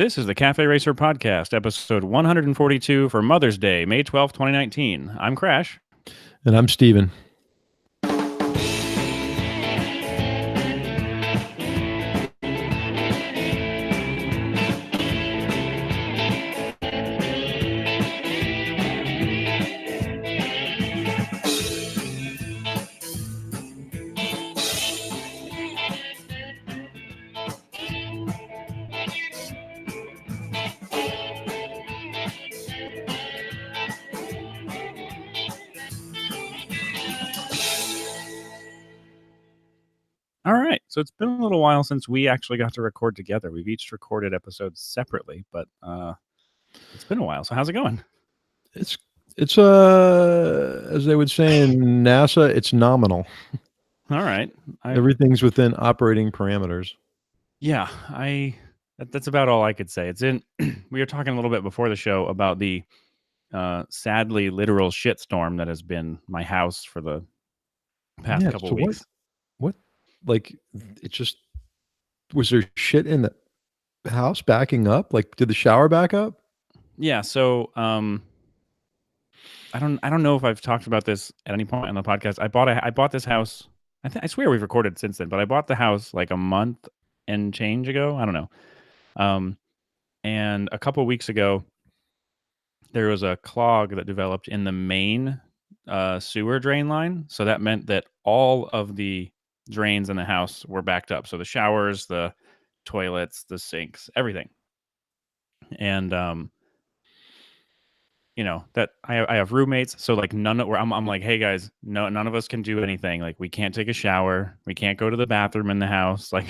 This is the Cafe Racer Podcast, episode 142 for Mother's Day, May 12th, 2019. I'm Crash. And I'm Steven. All right, so it's been a little while since we actually got to record together. We've each recorded episodes separately, but it's been a while. So how's it going? It's as they would say in NASA, it's nominal. All right. Everything's within operating parameters. Yeah, that's about all I could say. It's in we were talking a little bit before the show about the sadly literal shitstorm that has been my house for the past couple weeks. What like it just was there shit in the house backing up? Like did the shower back up? Yeah, so I don't know if I've talked about this at any point on the podcast. I bought this house. I swear we've recorded since then, but I bought the house like a month and change ago. I don't know. And a couple weeks ago, there was a clog that developed in the main sewer drain line. So that meant that all of the drains in the house were backed up. So the showers, the toilets, the sinks, everything. And you know that I have roommates, so like I'm like, hey guys, none of us can do anything. Like we can't take a shower, we can't go to the bathroom in the house. Like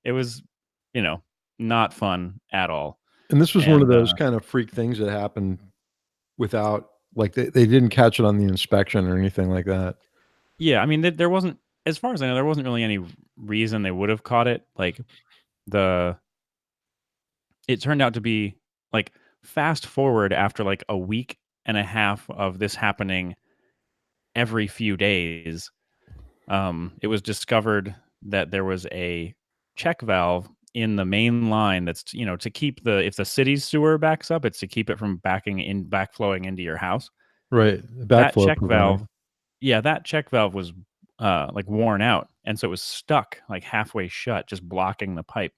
it was, not fun at all. And this was one of those kind of freak things that happened without, like they didn't catch it on the inspection or anything like that. Yeah, I mean there wasn't, as far as I know, there wasn't really any reason they would have caught it. Like it turned out to be like, fast forward after like a week and a half of this happening every few days, it was discovered that there was a check valve in the main line that's, to keep if the city's sewer backs up, it's to keep it from backflowing into your house. Right. That check valve. Yeah, that check valve was like worn out, and so it was stuck like halfway shut, just blocking the pipe.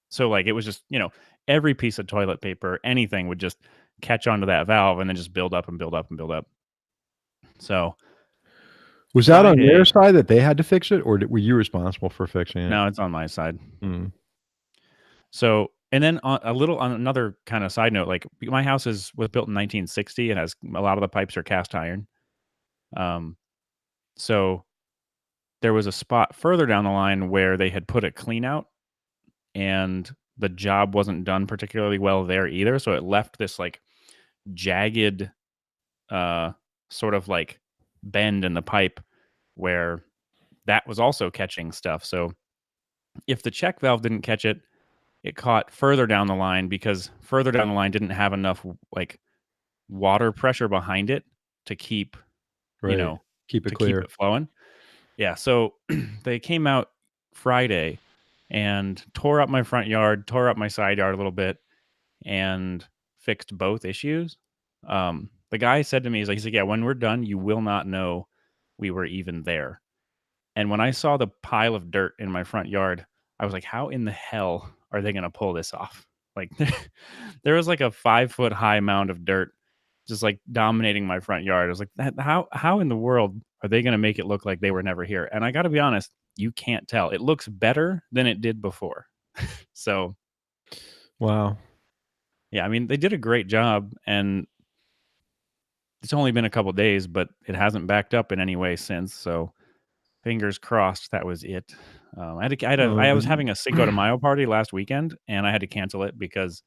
So like it was just, every piece of toilet paper, anything would just catch onto that valve and then just build up and build up and build up. So was that on their side that they had to fix it, or were you responsible for fixing it? No, it's on my side. So, and then on another kind of side note, like my house was built in 1960. It has a lot of the pipes are cast iron. So there was a spot further down the line where they had put a clean out, and the job wasn't done particularly well there either. So it left this like jagged, sort of like bend in the pipe where that was also catching stuff. So if the check valve didn't catch it, it caught further down the line, because further down the line didn't have enough like water pressure behind it to keep, keep it clear, keep it flowing. Yeah. So they came out Friday and tore up my front yard, tore up my side yard a little bit, and fixed both issues. The guy said to me, he's like, yeah, when we're done, you will not know we were even there. And when I saw the pile of dirt in my front yard, I was like, how in the hell are they going to pull this off? Like there was like a 5-foot high mound of dirt just like dominating my front yard. I was like, how in the world are they going to make it look like they were never here? And I got to be honest, you can't tell. It looks better than it did before. So, wow. Yeah, I mean, they did a great job, and it's only been a couple days, but it hasn't backed up in any way since. So, fingers crossed that was it. I was having a Cinco de Mayo party last weekend, and I had to cancel it because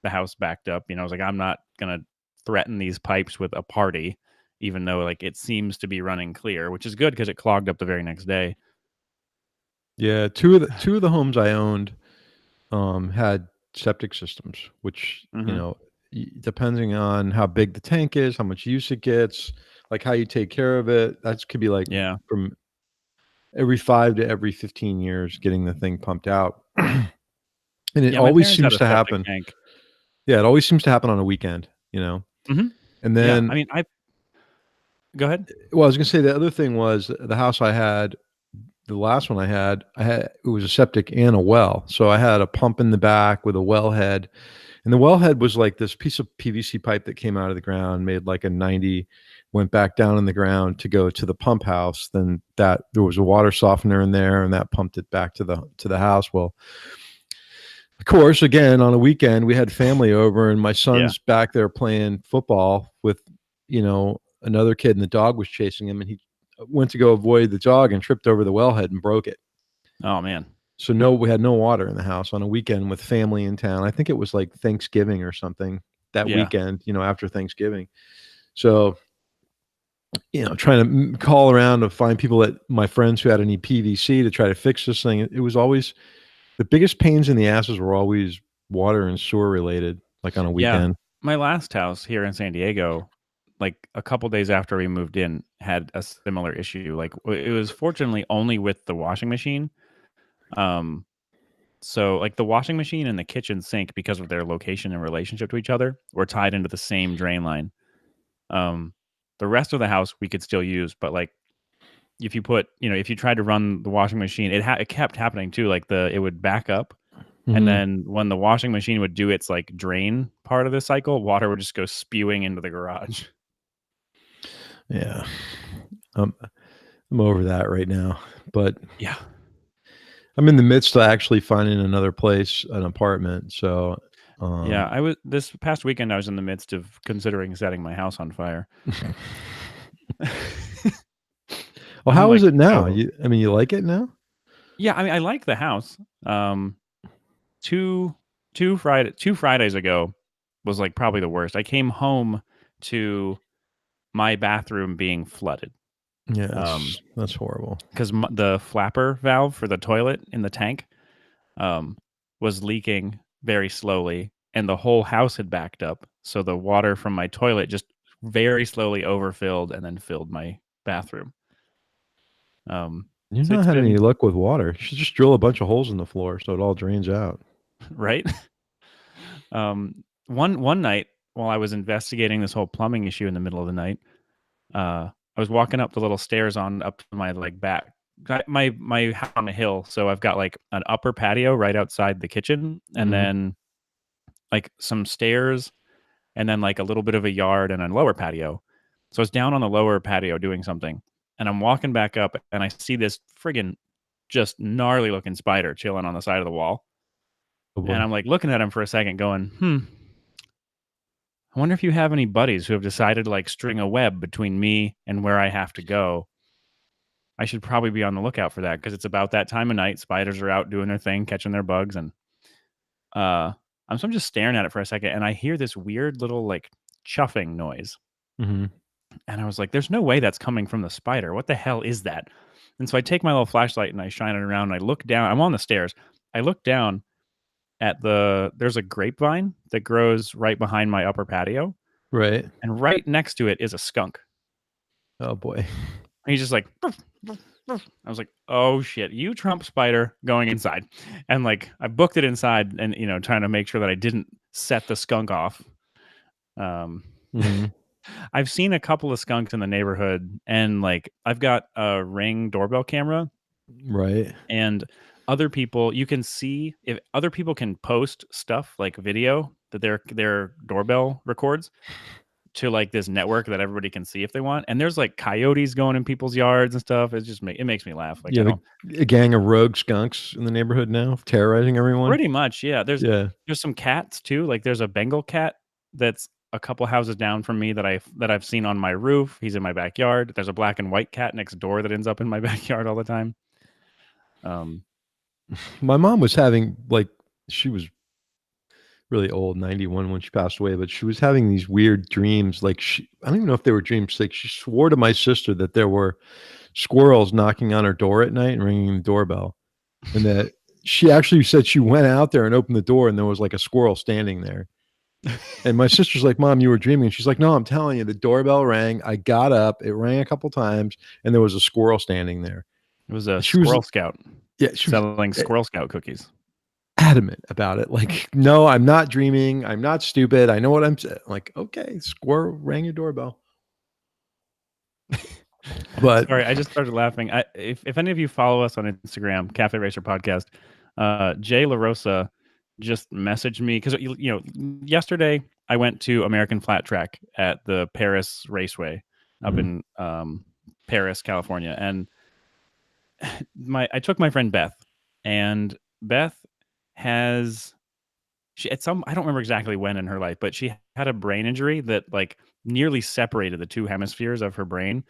the house backed up. I was like, I'm not gonna threaten these pipes with a party, even though like it seems to be running clear, which is good because it clogged up the very next day. Yeah, two of the homes I owned had septic systems, which depending on how big the tank is, how much use it gets, like how you take care of it, that could be like from every 5 to every 15 years getting the thing pumped out. And it Yeah, my always parents had seems a to septic happen. tank. Yeah, it always seems to happen on a weekend, you know? Mhm. And Yeah, then I mean, I go ahead. well, I was gonna say the other thing was the house I had, the last one I had it was a septic and a well. So I had a pump in the back with a wellhead, and the wellhead was like this piece of PVC pipe that came out of the ground, made like a 90, went back down in the ground to go to the pump house. Then that there was a water softener in there, and that pumped it back to the house. Well, of course, again, on a weekend, we had family over, and my Yeah. son's back there playing football with, another kid, and the dog was chasing him, and he went to go avoid the dog and tripped over the wellhead and broke it. Oh, man. So no, we had no water in the house on a weekend with family in town. I think it was like Thanksgiving or something that Yeah. weekend, after Thanksgiving. So, trying to call around to find people that my friends who had any PVC to try to fix this thing. It was always the biggest pains in the asses were always water and sewer related, like on a Yeah. weekend. My last house here in San Diego, like, a couple days after we moved in, had a similar issue, like, it was fortunately only with the washing machine. Um, so, like, the washing machine and the kitchen sink, because of their location and relationship to each other, were tied into the same drain line. Um, the rest of the house we could still use, but, like, if you tried to run the washing machine, it kept happening too, like, it would back up, and Mhm. then when the washing machine would do its, like, drain part of the cycle, water would just go spewing into the garage. Yeah. Um, I'm over that right now, but Yeah. I'm in the midst of actually finding another place, an apartment. So, Yeah, um, I was this past weekend, I was in the midst of considering setting my house on fire. well, I'm how is like, it now? "Oh." You like it now? Yeah, I mean, I like the house. Um, 2 2 Fridays ago was, like, probably the worst. I came home to my bathroom being flooded, Yes, that's horrible. 'cause the flapper valve for the toilet in the tank, um, was leaking very slowly, and the whole house had backed up, so the water from my toilet just very slowly overfilled and then filled my bathroom. Um, You're so not it's having any been luck with water. You should just drill a bunch of holes in the floor so it all drains out. right? One night while I was investigating this whole plumbing issue in the middle of the night, I was walking up the little stairs on up to my, like, back my house on a hill, so I've got, like, an upper patio right outside the kitchen, and Mhm. then, like, some stairs, and then, like, a little bit of a yard and a lower patio. So I was down on the lower patio doing something, and I'm walking back up, and I see this friggin' just gnarly looking spider chilling on the side of the wall, Oh and boy. I'm, like, looking at him for a second going, I wonder if you have any buddies who have decided to, like, string a web between me and where I have to go. I should probably be on the lookout for that because it's about that time of night. Spiders are out doing their thing, catching their bugs, and uh, I'm just staring at it for a second, and I hear this weird little, like, chuffing noise, Mhm. and I was like, "There's no way that's coming from the spider. What the hell is that?" And so I take my little flashlight and I shine it around, and I look down. I'm on the stairs. I look down at there's a grapevine that grows right behind my upper patio, Right. and right next to it is a skunk. Oh boy. And he's just like, "Ruff, ruff, ruff." I was like, "Oh shit, you Trump spider going inside." And like I booked it inside and trying to make sure that I didn't set the skunk off. Um Mhm. I've seen a couple of skunks in the neighborhood and like I've got a Ring doorbell camera Right. and other people you can see if other people can post stuff like video that their doorbell records to, like, this network that everybody can see if they want, and there's, like, coyotes going in people's yards and stuff. It makes me laugh, like, You I have don't a gang of rogue skunks in the neighborhood now, terrorizing everyone? pretty much, yeah, Yeah. there's some cats too, like, there's a Bengal cat that's a couple houses down from me that I've seen on my roof. He's in my backyard. There's a black and white cat next door that ends up in my backyard all the time. Um, My mom was having, like she was really old, 91 when she passed away, but she was having these weird dreams, like, I don't even know if they were dreams, like, she swore to my sister that there were squirrels knocking on her door at night and ringing the doorbell, and that she actually said she went out there and opened the door, and there was, like, a squirrel standing there, and my sister's like, "Mom, you were dreaming," and she's like, "No, I'm telling you, the doorbell rang, I got up, it rang a couple times, and there was a squirrel standing there." it was a She was Squirrel Scout yeah, she was selling eh Squirrel Scout cookies. adamant about it. Like, no, I'm not dreaming. I'm not stupid. I know what I'm saying. Like, okay, squirrel rang your doorbell. But Sorry, I just started laughing. If any of you follow us on Instagram, Cafe Racer Podcast, Jay LaRosa just messaged me because yesterday I went to American Flat Track at the Paris Raceway up mhm. in Paris, California, and I took my friend Beth, and Beth has she at some I don't remember exactly when in her life, but she had a brain injury that like nearly separated the two hemispheres of her brain.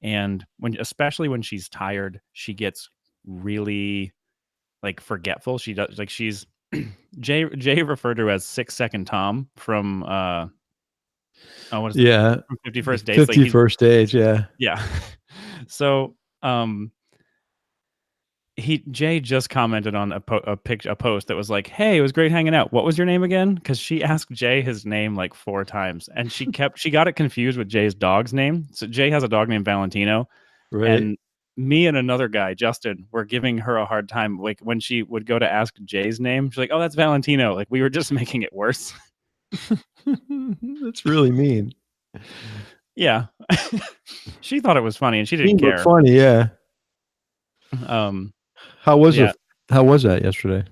And especially when she's tired, she gets really like forgetful. She does like she's Jay referred to her as 6 Second Tom from what is it? Yeah, From the 51st Dates. Like he's 51st stage, yeah. yeah. So Jay just commented on a post that was like, "Hey, it was great hanging out. What was your name again?" Because she asked Jay his name like 4 times, and she got it confused with Jay's dog's name. So Jay has a dog named Valentino, Right. and me and another guy, Justin, were giving her a hard time. Like when she would go to ask Jay's name, she's like, "Oh, that's Valentino." Like we were just making it worse. That's really mean. Yeah, she thought it was funny, and she didn't Mean but care. funny, yeah. Um, How was yeah, the how was that yesterday?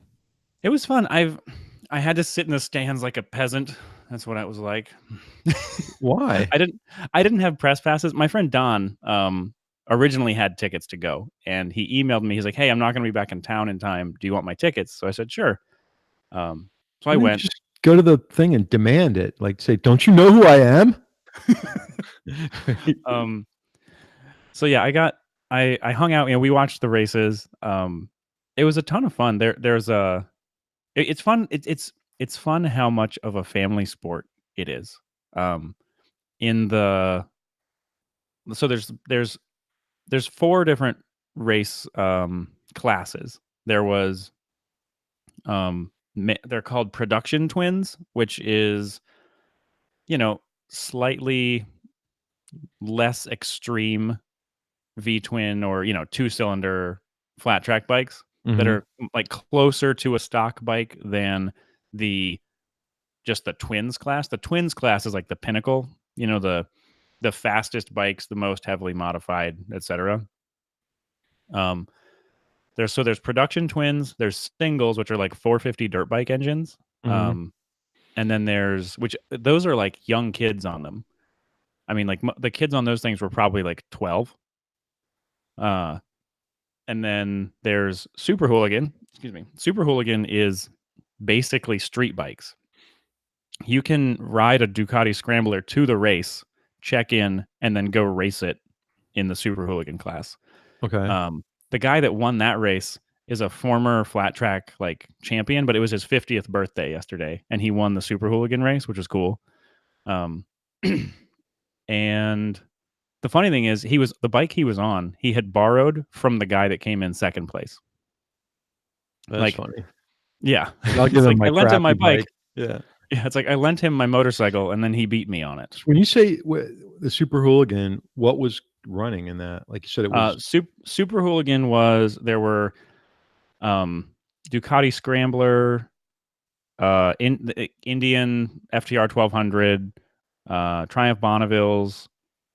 it was fun. I had to sit in the stands like a peasant. That's what I was like. Why? I didn't I didn't have press passes. My friend Don originally had tickets to go, and he emailed me. He's like, "Hey, I'm not going to be back in town in time. Do you want my tickets?" So I said, "Sure." So I Why didn't went. you just go to the thing and demand it? Like, say, "Don't you know who I am?" Right. um so yeah, I hung out, we watched the races. It was a ton of fun. There's a it's fun. It's fun how much of a family sport it is. Um in the so there's four different race classes. There was they're called production twins, which is, you know, slightly less extreme V twin or, two-cylinder flat track bikes that Mhm. are like closer to a stock bike than the just the twins class. The twins class is like the pinnacle, the fastest bikes, the most heavily modified, etc. Um, there's production twins, there's singles, which are like 450 dirt bike engines. Mhm. Um, and then there's which those are like young kids on them. I mean, like the kids on those things were probably like 12. Uh, and then there's Super Hooligan. Excuse me. Super Hooligan is basically street bikes. You can ride a Ducati Scrambler to the race, check in, and then go race it in the Super Hooligan class. Okay. The guy that won that race is a former flat track like champion, but it was his 50th birthday yesterday, and he won the Super Hooligan race, which was cool. Um, and the funny thing is, the bike he was on. He had borrowed from the guy that came in second place. That's Like, funny. yeah, Like, I'll give it's him like I my lent him my crappy bike. bike. Yeah. Yeah, it's like I lent him my motorcycle, and then he beat me on it. So when you say the Super Hooligan, what was running in that? Like you said, it was Super Hooligan there were um, Ducati Scrambler, Indian FTR 1200, Triumph Bonnevilles,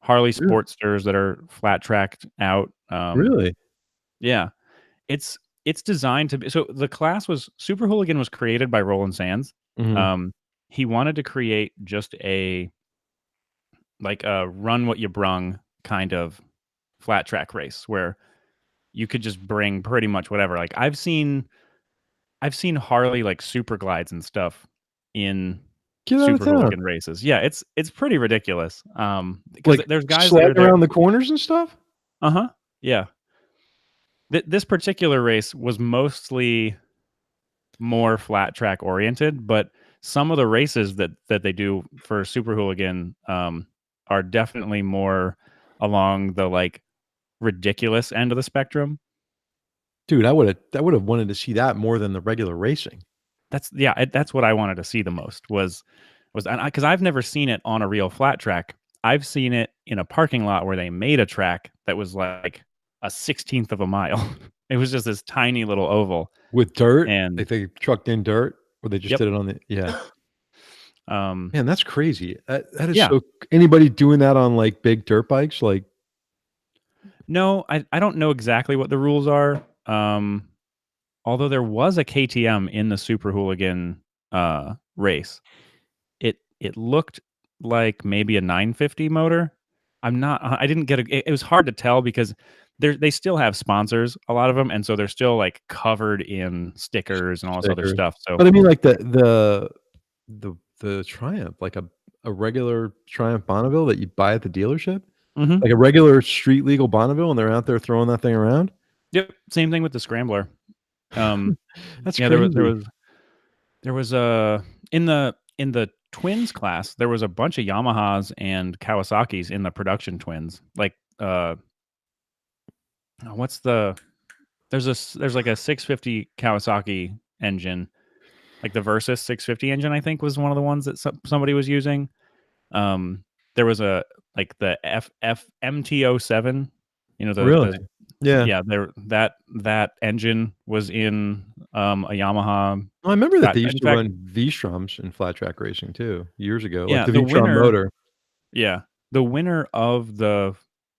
Harley Re Sportsters that are flat tracked out. really? Yeah, it's designed to be. So the class was Super Hooligan was created by Roland Sands. Mhm. Um, he wanted to create just a run what you brung kind of flat track race where you could just bring pretty much whatever. Like I've seen Harley like super glides and stuff in Get out of Super town. Hooligan races. Yeah, it's pretty ridiculous. Because Like, there's guys that are sliding there. around the corners and stuff? Uh-huh. Yeah. This particular race was mostly more flat track oriented, but some of the races that they do for Super Hooligan are definitely more along the like ridiculous end of the spectrum. Dude, I would've wanted to see that more than the regular racing. That's what I wanted to see the most was because I've never seen it on a real flat track. I've seen it in a parking lot where they made a track that was like a 16th of a mile. It was just this tiny little oval, With dirt? and Like, they trucked in dirt? Or they just yep. did it on the yeah. Um, Man, that's crazy. That is yeah. so anybody doing that on, like, big dirt bikes, like No, I don't know exactly what the rules are. Although there was a KTM in the Super Hooligan race. It looked like maybe a 950 motor. I didn't get it was hard to tell because they still have sponsors, a lot of them, and so they're still, like, covered in stickers and all this other stickers. stuff, so But I mean, like, the Triumph, like a regular Triumph Bonneville that you buy at the dealership? mhm. Like a regular street legal Bonneville, and they're out there throwing that thing around? Yep, same thing with the Scrambler. Um, That's yeah, crazy. there was a in the twins class, there was a bunch of Yamahas and Kawasaki's in the production twins, like, what's the there's like a 650 Kawasaki engine, like the Versys 650 engine, I think was one of the ones that somebody was using. Um, there was a like the MT-07, you know, the Really? Yeah. yeah, there that engine was in a Yamaha. Well, I remember that That they used in to fact, run V-Stroms in flat track racing too, years ago, like yeah, the the V-Strom winner, motor. yeah, the winner of the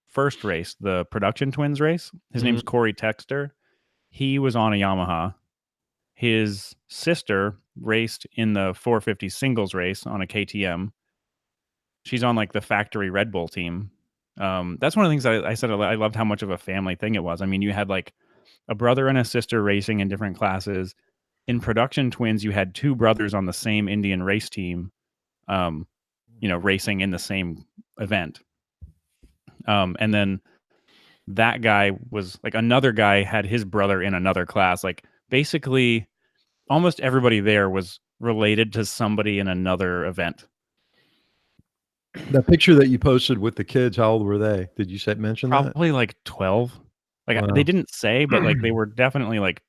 first race, the production twins race, his name's Mhm. Corey Texter. He was on a Yamaha. His sister raced in the 450 singles race on a KTM. She's on, like, the factory Red Bull team. That's one of the things I said I loved how much of a family thing it was. I mean, you had, like, a brother and a sister racing in different classes. In production twins, you had 2 brothers on the same Indian race team, um, racing in the same event. And then that guy was like, another guy had his brother in another class. Like, basically, almost everybody there was related to somebody in another event. That picture that you posted with the kids, how old were they? Did you say mention that? Probably like 12. Like, they Wow. didn't say, but, like, they were definitely, like,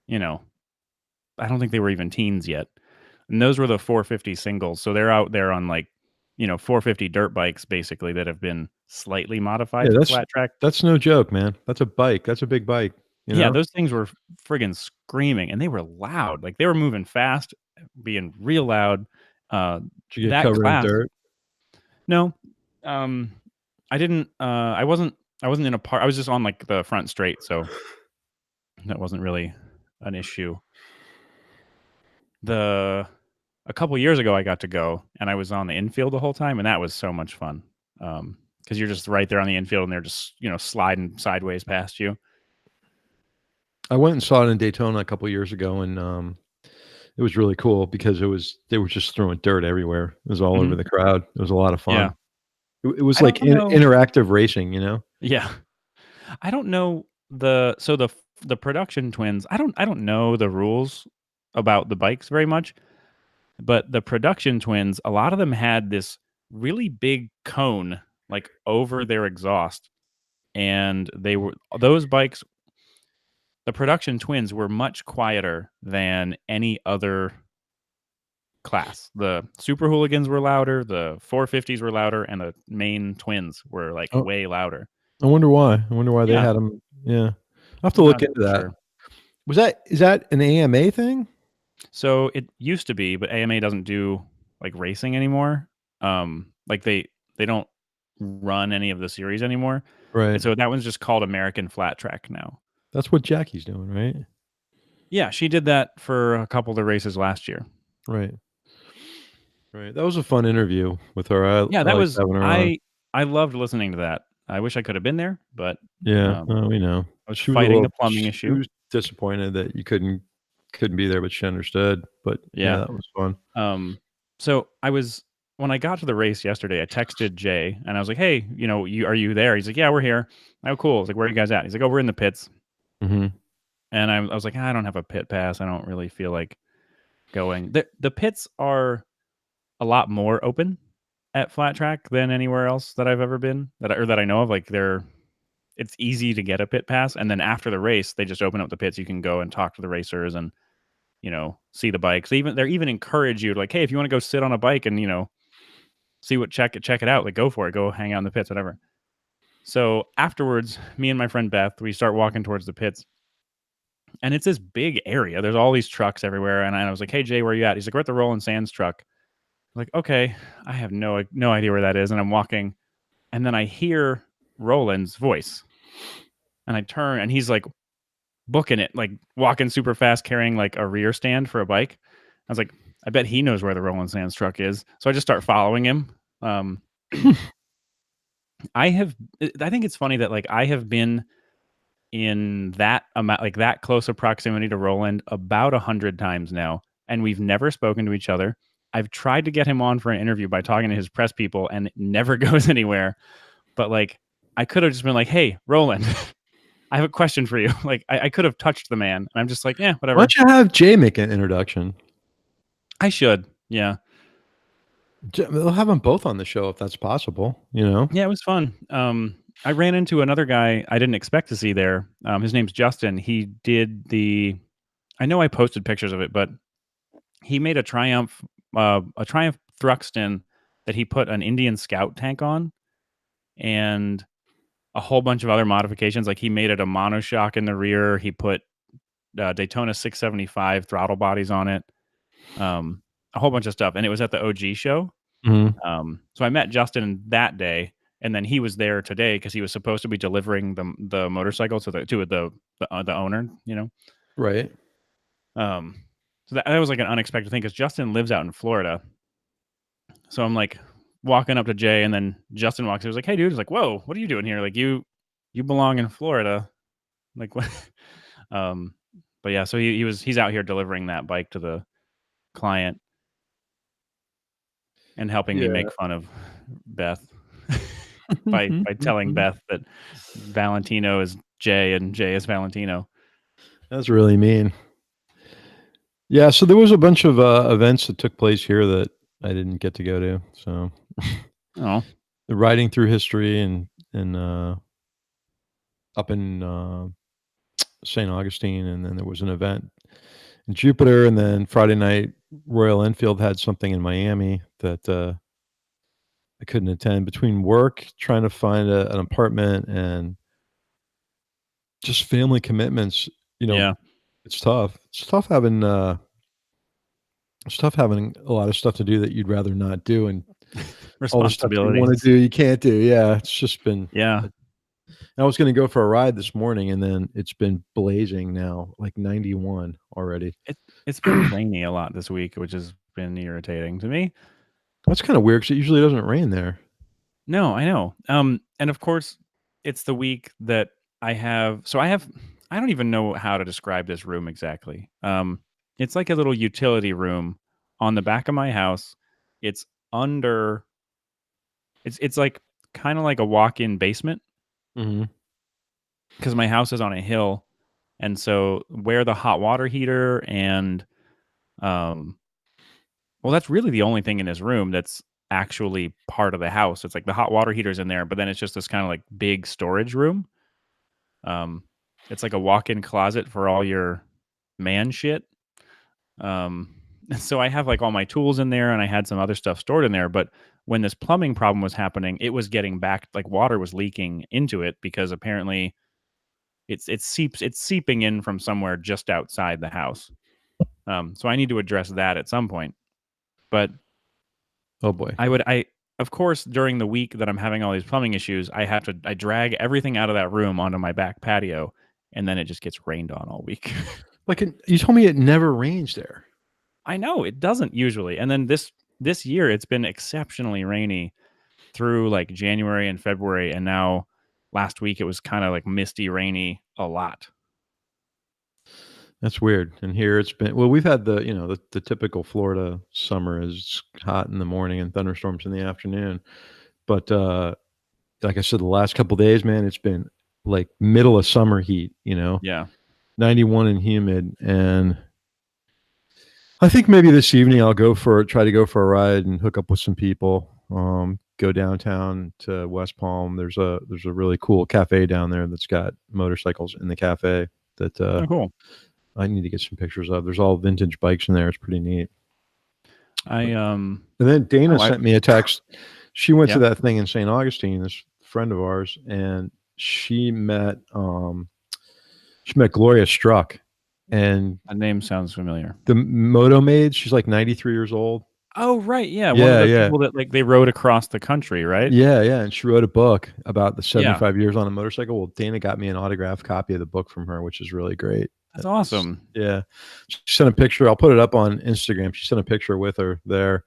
you know, I don't think they were even teens yet. And those were the 450 singles, so they're out there on, like, 450 dirt bikes basically that have been slightly Yeah, modified for flat track. that's no joke, man. That's a bike. That's a big bike, you Yeah, know? those things were friggin' screaming, and they were loud. Like, they were moving fast, being real loud. Did you get That covered in class, dirt? no, um, I didn't, I wasn't in a part. I was just on, like, the front straight, so that wasn't really an issue. The A couple years ago, I got to go, and I was on the infield the whole time, and that was so much fun. Because you're just right there on the infield, and they're just, sliding sideways past you. I went and saw it in Daytona a couple years ago, and, it was really cool because they were just throwing dirt everywhere. It was all over Mhm. the crowd. It was a lot of Yeah. fun. It was I like don't know. interactive racing, you know? Yeah. I don't know the production twins, I don't know the rules about the bikes very much, but the production twins, a lot of them had this really big cone, like, over their exhaust, and those bikes, the production twins were much quieter than any other class. The Super Hooligans were louder, the 450s were louder, and the main twins were, like, Oh, way louder. I wonder why. I wonder why they Yeah, had them. Yeah. I'll have to I'm look not into that. sure. Is that an AMA thing? So it used to be, but AMA doesn't do, like, racing anymore. Like, they don't run any of the series anymore, and Right. so that one's just called American Flat Track now. That's what Jackie's doing, right? Yeah, she did that for a couple of the races last year. Right. Right. That was a fun interview with her. Yeah, I that liked was having her on. I loved listening to that. I wish I could have been there, but, Yeah, um, we know. I was fighting the plumbing She issue. was disappointed that you couldn't be there, but she understood. But yeah, Yeah. that was fun. Um, so when I got to the race yesterday, I texted Jay and I was like, "Hey, are you there?" He's like, "Yeah, we're here." "Oh, cool." I was like, "Where are you guys at?" He's like, "Oh, we're in the pits." Mhm. And I was like, "I don't have a pit pass. I don't really feel like going." The pits are a lot more open at flat track than anywhere else that I've ever been that I know of. Like, it's easy to get a pit pass, and then after the race, they just open up the pits. You can go and talk to the racers and see the bikes. They even encourage you to, like, hey, if you want to go sit on a bike and see what check it out, like, go for it, go hang out in the pits, whatever. So afterwards, me and my friend Beth, we start walking towards the pits, and it's this big area. There's all these trucks everywhere, and I was like, "Hey Jay, where are you at?" He's like, "We're at the Rolling Sands truck." I'm like, "Okay, I have no idea where that is." And I'm walking, and then I hear Roland's voice, and I turn, and he's like booking it, like walking super fast, carrying like a rear stand for a bike. I was like, I bet he knows where the Rolling Sands truck is. So I just start following him. Um, I think it's funny that like I have been in that amount, like that close of proximity to Roland about 100 times now, and we've never spoken to each other. I've tried to get him on for an interview by talking to his press people, and it never goes anywhere. But like, I could have just been like, "Hey, Roland, I have a question for you." Like, I could have touched the man, and I'm just like, "Yeah, Why whatever." don't you have Jay make an introduction? I should, yeah, We'll have them both on the show if that's possible, you know? yeah. It was fun. I ran into another guy I didn't expect to see there. His name's Justin. He did the. I know I posted pictures of it, but he made a Triumph Thruxton that he put an Indian Scout tank on, and a whole bunch of other modifications. Like he made it a monoshock in the rear. He put Daytona 675 throttle bodies on it. Um, a whole bunch of stuff, and it was at the OG show. Mhm. So I met Justin that day, and then he was there today because he was supposed to be delivering the motorcycle to the owner. Right. Um, so that was like an unexpected thing because Justin lives out in Florida. So I'm like walking up to Jay, and then Justin walks. He was like, "Hey, dude!" He's like, "Whoa, what are you doing here? Like you belong in Florida." Like what? um, but yeah, so he's out here delivering that bike to the client and helping me Yeah. make fun of Beth by telling Beth that Valentino is Jay and Jay is Valentino. That's really mean. Yeah, so there was a bunch of, events that took place here that I didn't get to go to, so Oh, the riding through history and, up in, St. Augustine, and then there was an event in Jupiter, and then Friday night, Royal Enfield had something in Miami that, I couldn't attend between work, trying to find an apartment, and just family commitments, you know, yeah, it's tough. It's tough having a lot of stuff to do that you'd rather not do, and all the stuff you wanna responsibilities. do, you can't do. Yeah, it's just been Yeah, I was gonna go for a ride this morning, and then it's been blazing now, like 91 already. it's been rainy a lot this week, which has been irritating to me. That's kinda weird because it usually doesn't rain there. No, I know. And of course, it's the week that I don't even know how to describe this room exactly. It's like a little utility room on the back of my house. It's under it's like kind of like a walk-in basement Mhm. because my house is on a hill. And so where the hot water heater and um well, that's really the only thing in this room that's actually part of the house. It's like the hot water heater's in there, but then it's just this kind of like big storage room. Um, it's like a walk-in closet for all your man shit. Um, so I have like all my tools in there, and I had some other stuff stored in there. But when this plumbing problem was happening, it was getting back like water was leaking into it because apparently it's seeping in from somewhere just outside the house. So I need to address that at some point. But Oh, boy. I of course during the week that I'm having all these plumbing issues, I drag everything out of that room onto my back patio, and then it just gets rained on all week. Like, you told me it never rains there. I know it doesn't usually, and then this year it's been exceptionally rainy through like January and February, and now last week it was kind of like misty, rainy a lot. That's weird, and here it's been well, we've had the typical Florida summer is hot in the morning and thunderstorms in the afternoon, but, like I said, the last couple days, man, it's been, like, middle of summer heat, 91 and humid, and I think maybe this evening I'll try to go for a ride and hook up with some people, go downtown to West Palm. There's a really cool cafe down there that's got motorcycles in the cafe that, Oh, cool. I need to get some pictures of. There's all vintage bikes in there, it's pretty neat. I And then Dana oh I sent me a text. She went to yeah that thing in St. Augustine, this friend of ours, and she met Gloria Struck, and A name sounds familiar. the Moto Maid. She's like 93 years old. Oh, right, yeah, one of Yeah, the yeah. people that, like, they rode across the country, right? Yeah, yeah, and she wrote a book about the Yeah, 75 years on a motorcycle. Well, Dana got me an autographed copy of the book from her, which is really great. that's awesome. Yeah. She sent a picture. I'll put it up on Instagram. She sent a picture with her there.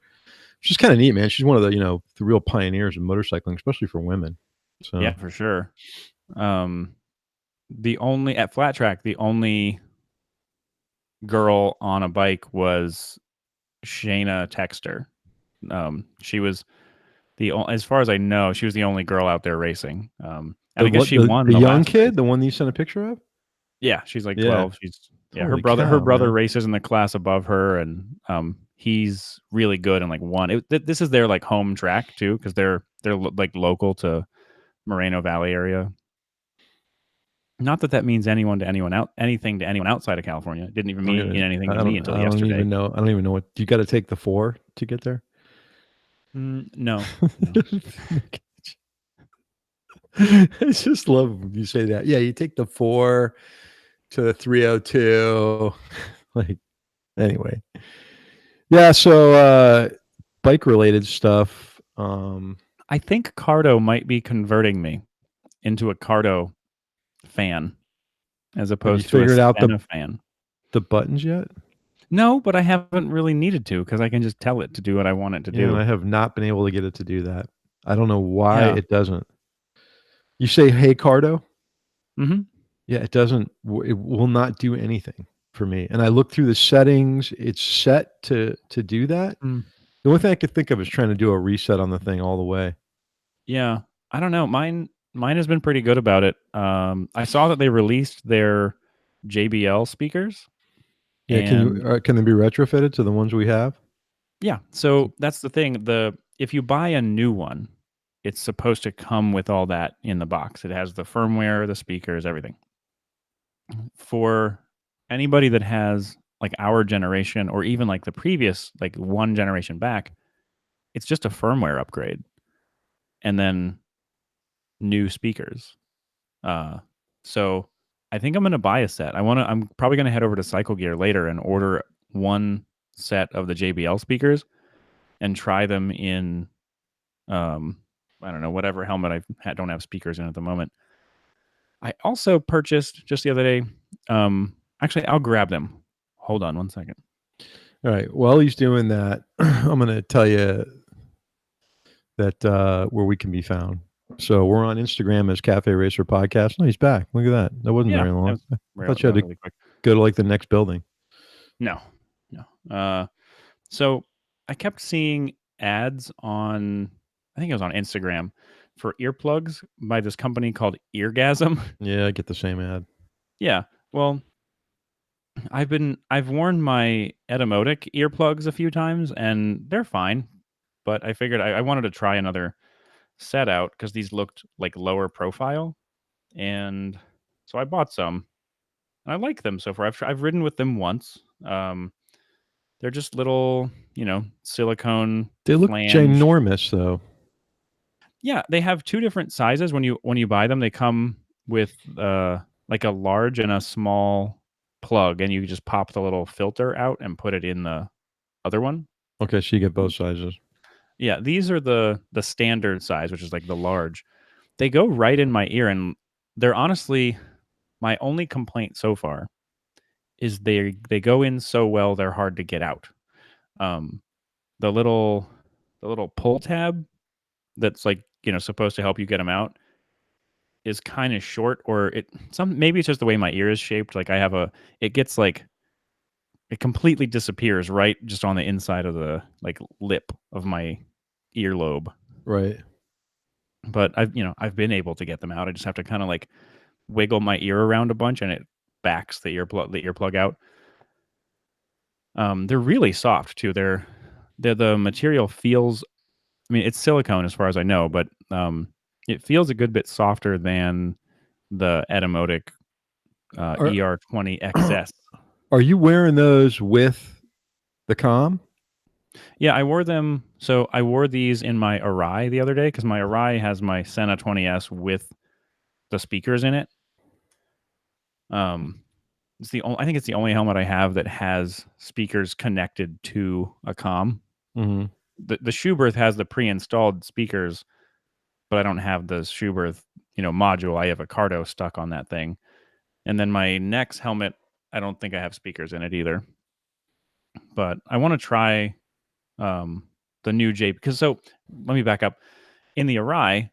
She's kind of neat, man. She's one of the, the real pioneers of motorcycling, especially for women. Yeah, So, for sure. The only at Flat Track, the only girl on a bike was Shayna Texter. She was as far as I know, she was the only girl out there racing. And I guess she won the the young last race. kid, the one that you sent a picture of? Yeah, she's like Yeah. 12. Yeah, Holy her cow, brother man. races in the class above her, and he's really good and like won. This is their like home track too, because they're like local to Moreno Valley area. Not that that means anything to anyone outside of California. It didn't even I'm mean gonna anything to me until I don't yesterday. even know. I don't even know what you got to take the 4 to get there. No, no. I just love when you say that. Yeah, you take the 4 to the 302. Like, anyway. Yeah, so bike related stuff. I think Cardo might be converting me into a Cardo fan as Have you opposed to a figured out Stena fan. the buttons yet? No, but I haven't really needed to because I can just tell it to do what I want it to Yeah, and do. I have not been able to get it to do that. I don't know why Yeah. it doesn't. You say, "Hey, Cardo." Mhm. Yeah, it doesn't. It will not do anything for me. And I look through the settings. It's set to do that. Mm. The only thing I could think of is trying to do a reset on the thing all the way. Yeah. I don't know. Mine has been pretty good about it. I saw that they released their JBL speakers, Yeah, and can they be retrofitted to the ones we have? yeah, so that's the thing. If you buy a new one, it's supposed to come with all that in the box. It has the firmware, the speakers, everything. For anybody that has like our generation or even like the previous like one generation back, it's just a firmware upgrade and then new speakers. So I think I'm gonna buy a set. I'm probably gonna head over to Cycle Gear later and order one set of the JBL speakers and try them in um I don't know, whatever helmet don't have speakers in at the moment. I also purchased just the other day. Actually, I'll grab them. Hold on one second. All right. While he's doing that, I'm going to tell you that where we can be found. So we're on Instagram as Cafe Racer Podcast. No, he's back. Look at that. That wasn't Yeah, very that long. was I thought you had to relatively quick. go to like the next building. No, no. So I kept seeing ads on, I think it was on Instagram, for earplugs by this company called Eargasm. Yeah, I get the same ad. Yeah. Well, I've worn my Etymotic earplugs a few times and they're fine, but I figured I wanted to try another set out because these looked like lower profile, and so I bought some. And I like them so far. I've ridden with them once. They're just little, silicone They look flanged. ginormous, though. Yeah, they have two different sizes when you buy them. They come with like a large and a small plug, and you just pop the little filter out and put it in the other one. Okay, so you get both sizes. Yeah, these are the standard size, which is like the large. They go right in my ear, and they're honestly my only complaint so far is they go in so well they're hard to get out. Um, the little pull tab that's like supposed to help you get them out is kind of short, or maybe it's just the way my ear is shaped. Like it gets like it completely disappears right just on the inside of the like lip of my earlobe. Right. But I've been able to get them out. I just have to kind of like wiggle my ear around a bunch, and it backs the earplug out. They're really soft too. The material feels. I mean, it's silicone as far as I know, but it feels a good bit softer than the Etymotic Are ER20 XS. are you wearing those with the comm? Yeah, I wore them So I wore these in my Arai the other day because my Arai has my Senna 20S with the speakers in it. Um, I think it's the only helmet I have that has speakers connected to a comm. Mhm. The Schuberth has the pre-installed speakers, but I don't have the Schuberth, module. I have a Cardo stuck on that thing. And then my next helmet, I don't think I have speakers in it either. But I want to try the new J because so let me back up. In the Arai,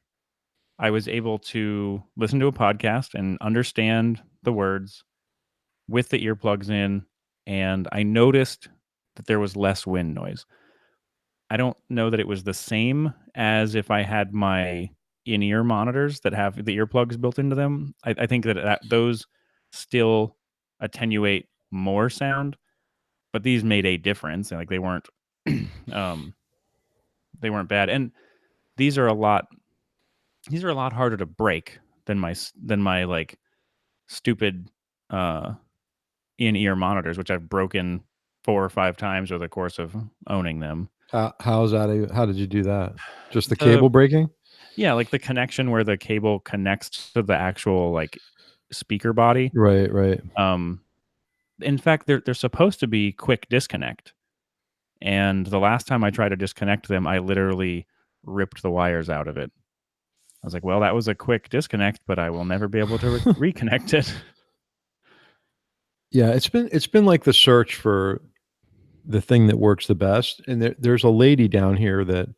I was able to listen to a podcast and understand the words with the earplugs in, and I noticed that there was less wind noise. I don't know that it was the same as if I had my in-ear monitors that have the earplugs built into them. I think that those still attenuate more sound, but these made a difference. Like um, they weren't bad, and these are a lot. These are a lot harder to break than my like stupid uh, in-ear monitors, which I've broken 4 or 5 times over the course of owning them. How's that how did you do that? Just the The cable breaking? Yeah, like the connection where the cable connects to the actual like speaker body. Right, right. Um, in fact, they're supposed to be quick disconnect. And the last time I tried to disconnect them, I literally ripped the wires out of it. I was like, "Well, that was a quick disconnect, but I will never be able to reconnect it." Yeah, it's been like the search for the thing that works the best, and there's a lady down here that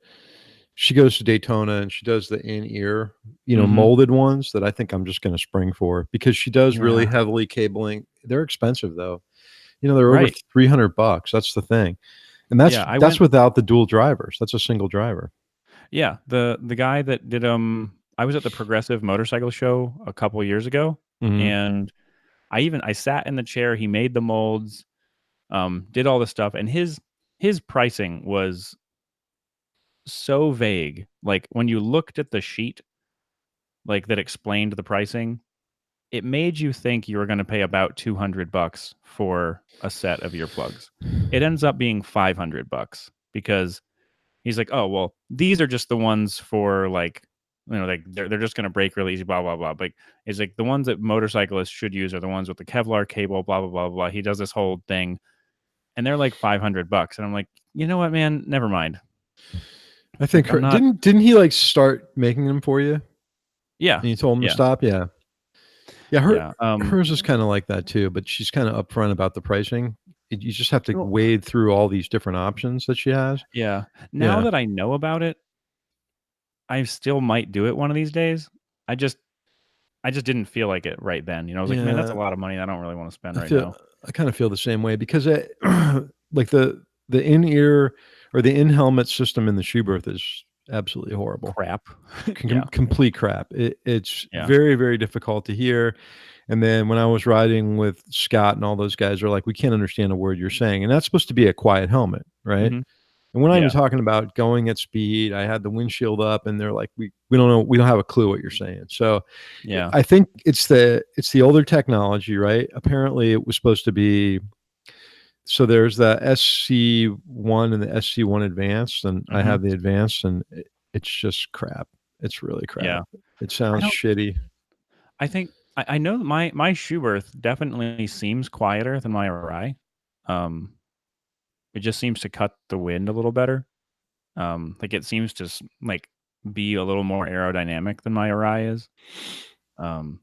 she goes to Daytona and she does the in-ear, Mhm. molded ones that I think I'm just gonna spring for because she does really Yeah. heavily cabling. They're expensive though. They're over Right. $300, that's the thing, and that's Yeah, I that's went without the dual drivers, that's a single driver. yeah, the guy that did I was at the Progressive Motorcycle Show a couple years ago, Mhm. and I sat in the chair, he made the molds, did all this stuff, and his pricing was so vague. Like when you looked at the sheet, like that explained the pricing, it made you think you were going to pay about $200 for a set of earplugs. It ends up being $500 because he's like, "Oh, well, these are just the ones for like, like they're just gonna break really easy, blah blah blah." But it's like the ones that motorcyclists should use are the ones with the Kevlar cable, blah blah blah blah. He does this whole thing, and they're like $500, and I'm like, you know what, man? Never mind. I think Like her I'm not. didn't he, like, start making them for you, Yeah, and you told him to yeah, stop? Yeah. Yeah, yeah. hers is kinda like that too, but she's kinda upfront about the pricing. You just have to Well, wade through all these different options that she has. yeah. Now Yeah. that I know about it, I still might do it one of these days. I just, I just didn't feel like it right then. I was like, man, that's a Yeah, lot of money I don't really want to spend I right feel now. I kinda feel the same way because like, the in-ear or the in-helmet system in the Schuberth is absolutely horrible. Crap. Yeah, Complete crap. It's yeah. very, very difficult to hear, and then when I was riding with Scott and all those guys are like, "We can't understand a word you're saying," and that's supposed to be a quiet helmet, right? Hmm. And we're not even Yeah, talking about going at speed. I had the windshield up, and they're like, "We don't know. We don't have a clue what you're saying." So yeah. I think it's the older technology, right? Apparently, it was supposed to be. So there's the SC1 and the SC1 Advanced, and I Hmm. have the Advanced, and it's just crap. It's really crap. Yeah. It I sounds don't shitty. I think I know that my Schuberth definitely seems quieter than my Arai. Um, it just seems to cut the wind a little better. Like it seems to like be a little more aerodynamic than my Arai is. Um,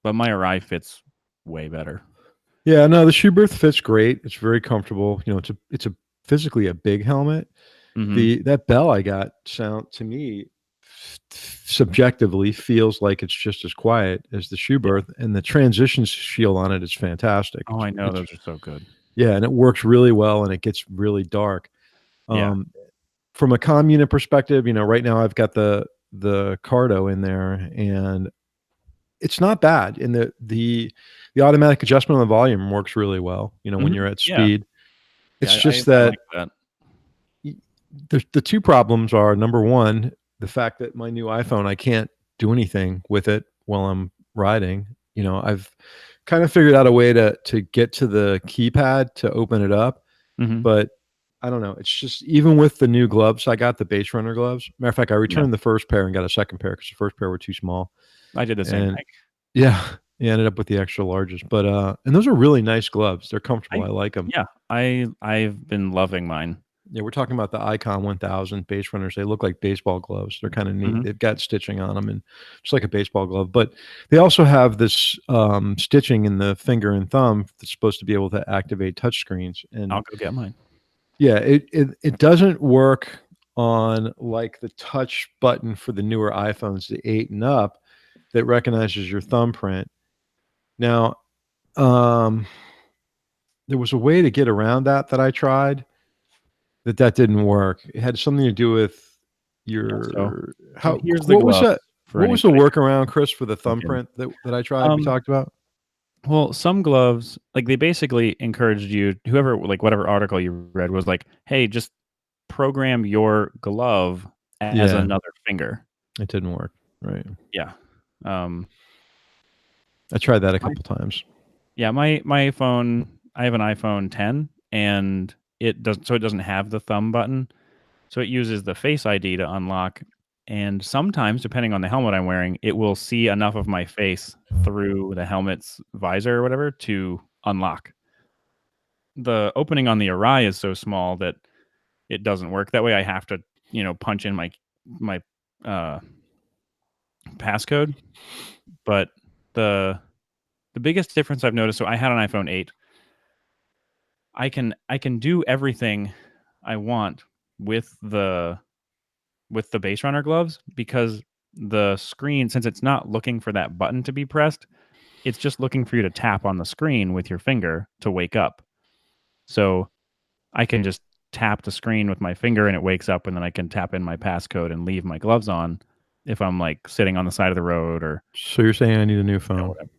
but my Arai fits way better. Yeah, no, the Schuberth fits great. It's very comfortable. It's a physically a big helmet. Hmm. That bell I got sound to me subjectively feels like it's just as quiet as the Yeah. Schuberth, and the transition shield on it is fantastic. Oh, I know It's those are so good. yeah, and it works really well, and it gets really dark. Yeah. Um, from a comm unit perspective, right now I've got the Cardo in there, and it's not bad. And the automatic adjustment of the volume works really well. When Hmm. you're at Yeah. speed, Yeah. it's I just like that that. y- the two problems are number one, the fact that my new iPhone I can't do anything with it while I'm riding. I've kind of figured out a way to get to the keypad to open it up, Hmm. but I don't know. It's just even with the new gloves, I got the base runner gloves. Matter of fact, I Yeah, returned the first pair and got a second pair because the first pair were too small. I did the same And thing. yeah, yeah, ended up with the extra larges. But and those are really nice gloves. They're comfortable. I I like them. Yeah, I've been loving mine. Yeah, we're talking about the Icon 1000 base runners. They look like baseball gloves. They're kind of neat. Mhm. They've got stitching on them and just like a baseball glove. But they also have this stitching in the finger and thumb that's supposed to be able to activate touch screens. I'll And go get mine. yeah, it doesn't work on like the touch button for the newer iPhones, the 8 and up, that recognizes your thumbprint. Now, um, there was a way to get around that I tried that didn't work. It had something to do with Yeah, so your so how here's the what was gloves that? for What was the anybody workaround, Chris, for the looking. thumbprint that I tried we Um, talked about? well, some gloves, like, they basically encouraged you whoever like, whatever article you read was like, "Hey, just program your glove as Yeah, another finger." it didn't work. Right. Yeah. Um, I tried that a my couple times. yeah, my phone I have an iPhone 10, and it doesn't have the thumb button, so it uses the Face ID to unlock, and sometimes, depending on the helmet I'm wearing, it will see enough of my face through the helmet's visor or whatever to unlock. The opening on the Arai is so small that it doesn't work. That way I have to, punch in my, uh, passcode, but the the biggest difference I've noticed, so I had an iPhone 8. I can do everything I want with the base runner gloves because the screen, since it's not looking for that button to be pressed, it's just looking for you to tap on the screen with your finger to wake up. So I can just tap the screen with my finger and it wakes up, and then I can tap in my passcode and leave my gloves on if I'm like sitting on the side of the road or So you're saying I need a new phone? whatever.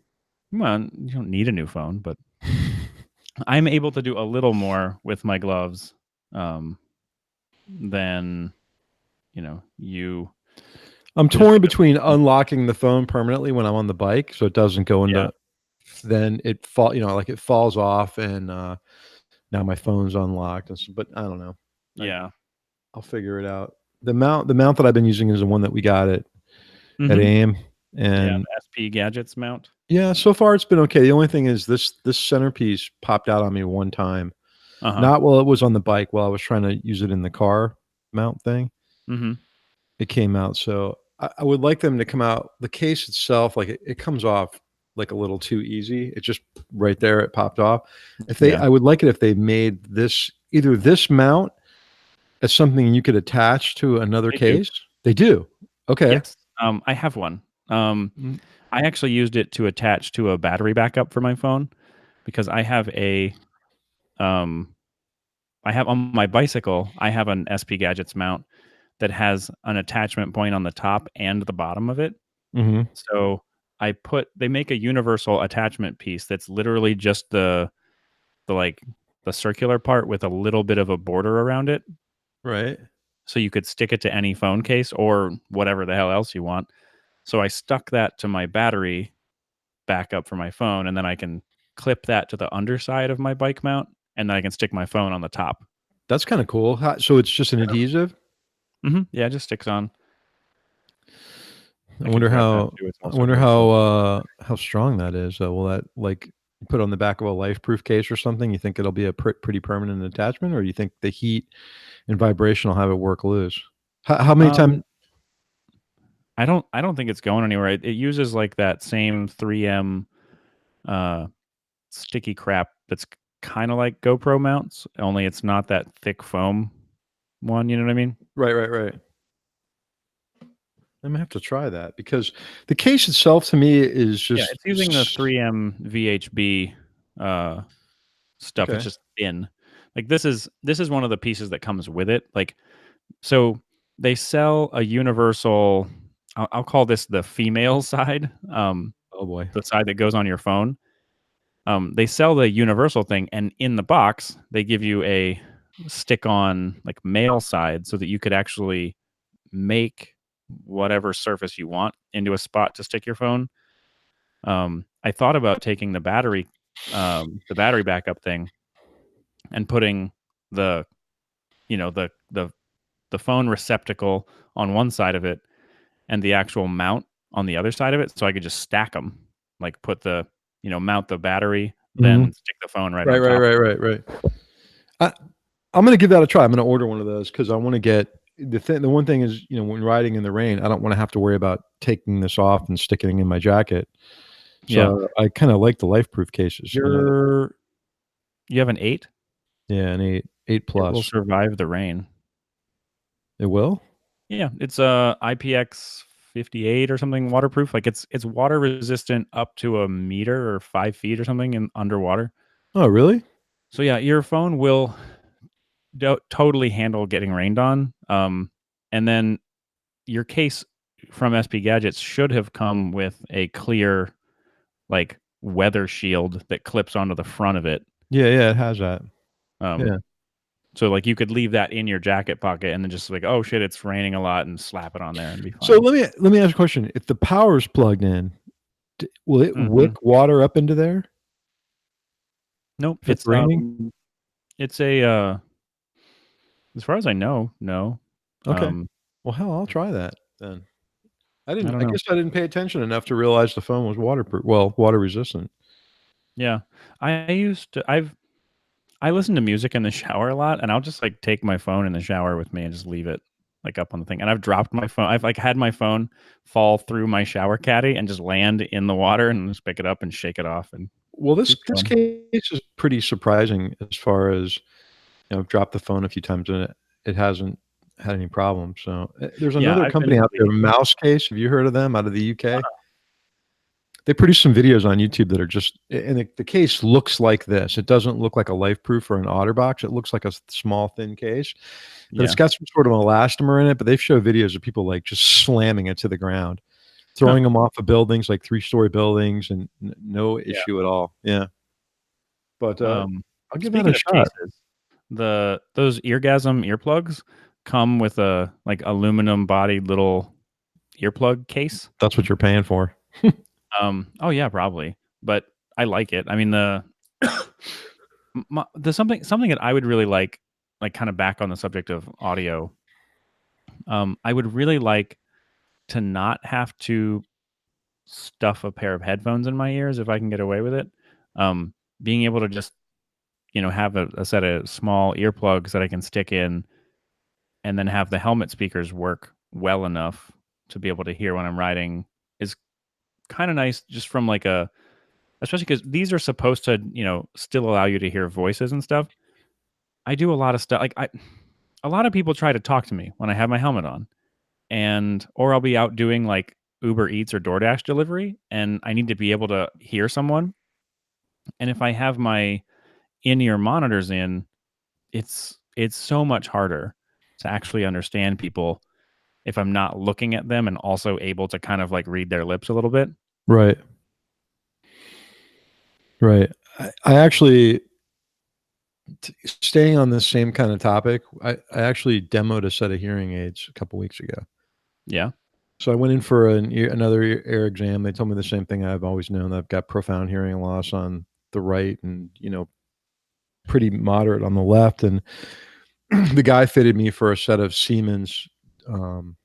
Well, you don't need a new phone, but I'm able to do a little more with my gloves um, than you I'm who's torn gonna. between unlocking the phone permanently when I'm on the bike, so it doesn't go Yeah, into then it fall like it falls off and, now my phone's unlocked but I don't know. I yeah. I'll figure it out. The mount that I've been using is the one that we got at Mhm. AIM, Yeah, and the SP Gadgets mount. yeah, so far it's been okay. The only thing is this centerpiece popped out on me one time. Uh-huh. Not while it was on the bike, while I was trying to use it in the car mount thing. Mhm. It came out, so I would like them to come out the case itself, like, it comes off, like, a little too easy. It just right there, it popped off. If they Yeah, I would like it if they made this either this mount as something you could attach to another they do. case. They do? Okay. Yes. I have one. Um, Mm, I actually used it to attach to a battery backup for my phone because um I have on my bicycle, I have an SP Gadgets mount that has an attachment point on the top and the bottom of it. mhm. So they make a universal attachment piece that's literally just the the circular part with a little bit of a border around it. Right. So you could stick it to any phone case or whatever the hell else you want. So I stuck that to my battery backup for my phone, and then I can clip that to the underside of my bike mount, and then I can stick my phone on the top. That's kinda cool. Ho so it's just an adhesive? Yeah, it just sticks on. I I can wonder grab that how too. It's I also wonder really small. how strong that is. Will that, like, you put it on the back of a life-proof case or something? You think it'll be a pretty permanent attachment, or you think the heat and vibration will have it work loose? How many Um, time I don't think it's going anywhere. It uses like that same 3M uh, sticky crap that's kind of like GoPro mounts, only it's not that thick foam one. You know what I mean? Right, right, right. I'm gonna have to try that because the case itself to me is Yeah, just it's using the 3M VHB uh, stuff. It's okay. just thin. Like this is one of the pieces that comes with it. Like so, they sell a universal. I'll call this the female side, Oh boy. the side that goes on your phone. They sell the universal thing, and in the box, they give you a stick-on like male side, so that you could actually make whatever surface you want into a spot to stick your phone. I thought about taking the battery backup thing and putting the the phone receptacle on one side of it and the actual mount on the other side of it, so I could just stack them, like put the mount the battery, Mhm. then stick the phone right Right, on right, top. right, right, right. I I'm gonna give that a try. I'm gonna order one of those because I wanna get the one thing is, when riding in the rain, I don't wanna have to worry about taking this off and sticking it in my jacket. Yeah, So, I kinda like the life-proof cases. I know you have an 8. yeah, an 8 It will plus. survive the rain. It will? Yeah, it's a IPX58 or something waterproof. Like it's water resistant up to a meter or 5 feet or something in underwater. Oh, really? So yeah, your phone will totally handle getting rained on. And then your case from SP Gadgets should have come with a clear like weather shield that clips onto the front of it. Yeah, yeah, it has that. Um, Yeah. so like you could leave that in your jacket pocket and then just like, oh shit, it's raining a lot, and slap it on there and be So, fine. let me ask a question. If the power's plugged in, will it wick Hmm. water up into there Nope, if it's raining? it's a as far as I know, no. Okay. Um, Well, hell, I'll try that then. I don't I know. guess I didn't pay attention enough to realize the phone was waterproof well, water resistant. Yeah, I listen to music in the shower a lot, and I'll just like take my phone in the shower with me and just leave it like up on the thing. And I've dropped my phone. I've like had my phone fall through my shower caddy and just land in the water and just pick it up and shake it off and Well, this super fun. case is pretty surprising as far as, I've dropped the phone a few times and it hasn't had any problems, so, there's Yeah, another I've been company out there, really Mouse Case, have you heard of them out of the UK? They produce some videos on YouTube that are just and the case looks like this. It doesn't look like a LifeProof or an OtterBox, it looks like a small thin case, but it's yeah. got some sort of elastomer in it, but they've showed videos of people, like, just slamming it to the ground, Huh, throwing them off of buildings, like three-story buildings, and no yeah. issue at all. Yeah. But, I'll give that a Speaking of shot. cases, those Eargasm earplugs come with a like aluminum bodied little earplug case. That's what you're paying for. Oh yeah, probably. But I like it. I mean there's something that I would really like kind of back on the subject of audio. I would really like to not have to stuff a pair of headphones in my ears if I can get away with it. Being able to just have a set of small earplugs that I can stick in, and then have the helmet speakers work well enough to be able to hear when I'm riding is kind of nice, just from like a especially because these are supposed to still allow you to hear voices and stuff. I do a lot of stuff like I a lot of people try to talk to me when I have my helmet on, and or I'll be out doing like Uber Eats or DoorDash delivery, and I need to be able to hear someone. And if I have my in-ear monitors in, it's so much harder to actually understand people if I'm not looking at them and also able to kind of like read their lips a little bit. Right, right. I actually staying on this same kinda topic, I actually demoed a set of hearing aids a couple weeks ago. Yeah. So I went in for another ear exam. They told me the same thing I've always known. I've got profound hearing loss on the right and, pretty moderate on the left, and the guy fitted me for a set of Siemens, um,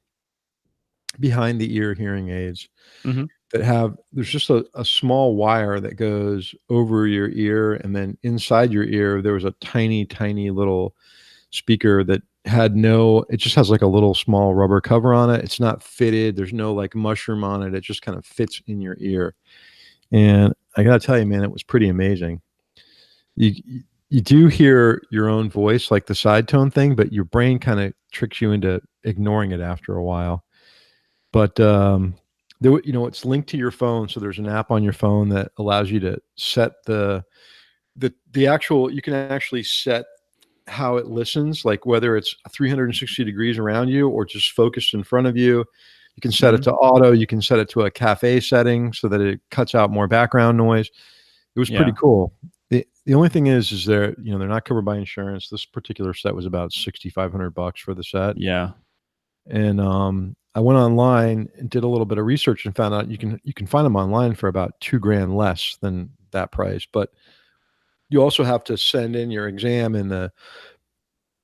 behind the ear hearing aids Mhm. that have there's just a small wire that goes over your ear, and then inside your ear, there was a tiny, tiny little speaker that had no it just has, like, a little small rubber cover on it. It's not fitted, there's no, like, mushroom on it, it just kind of fits in your ear, and I gotta tell you, man, it was pretty amazing. You do hear your own voice, like the side tone thing, but your brain kinda tricks you into ignoring it after a while. But, it's linked to your phone, so there's an app on your phone that allows you to set the actual you can actually set how it listens, like whether it's 360 degrees around you or just focused in front of you. You can set it Mhm. to auto, you can set it to a cafe setting so that it cuts out more background noise. It was pretty Yeah. cool. The only thing is they're not covered by insurance. This particular set was about 6,500 bucks for the set. Yeah. And, I went online and did a little bit of research and found out you can find them online for about 2 grand less than that price, but you also have to send in your exam and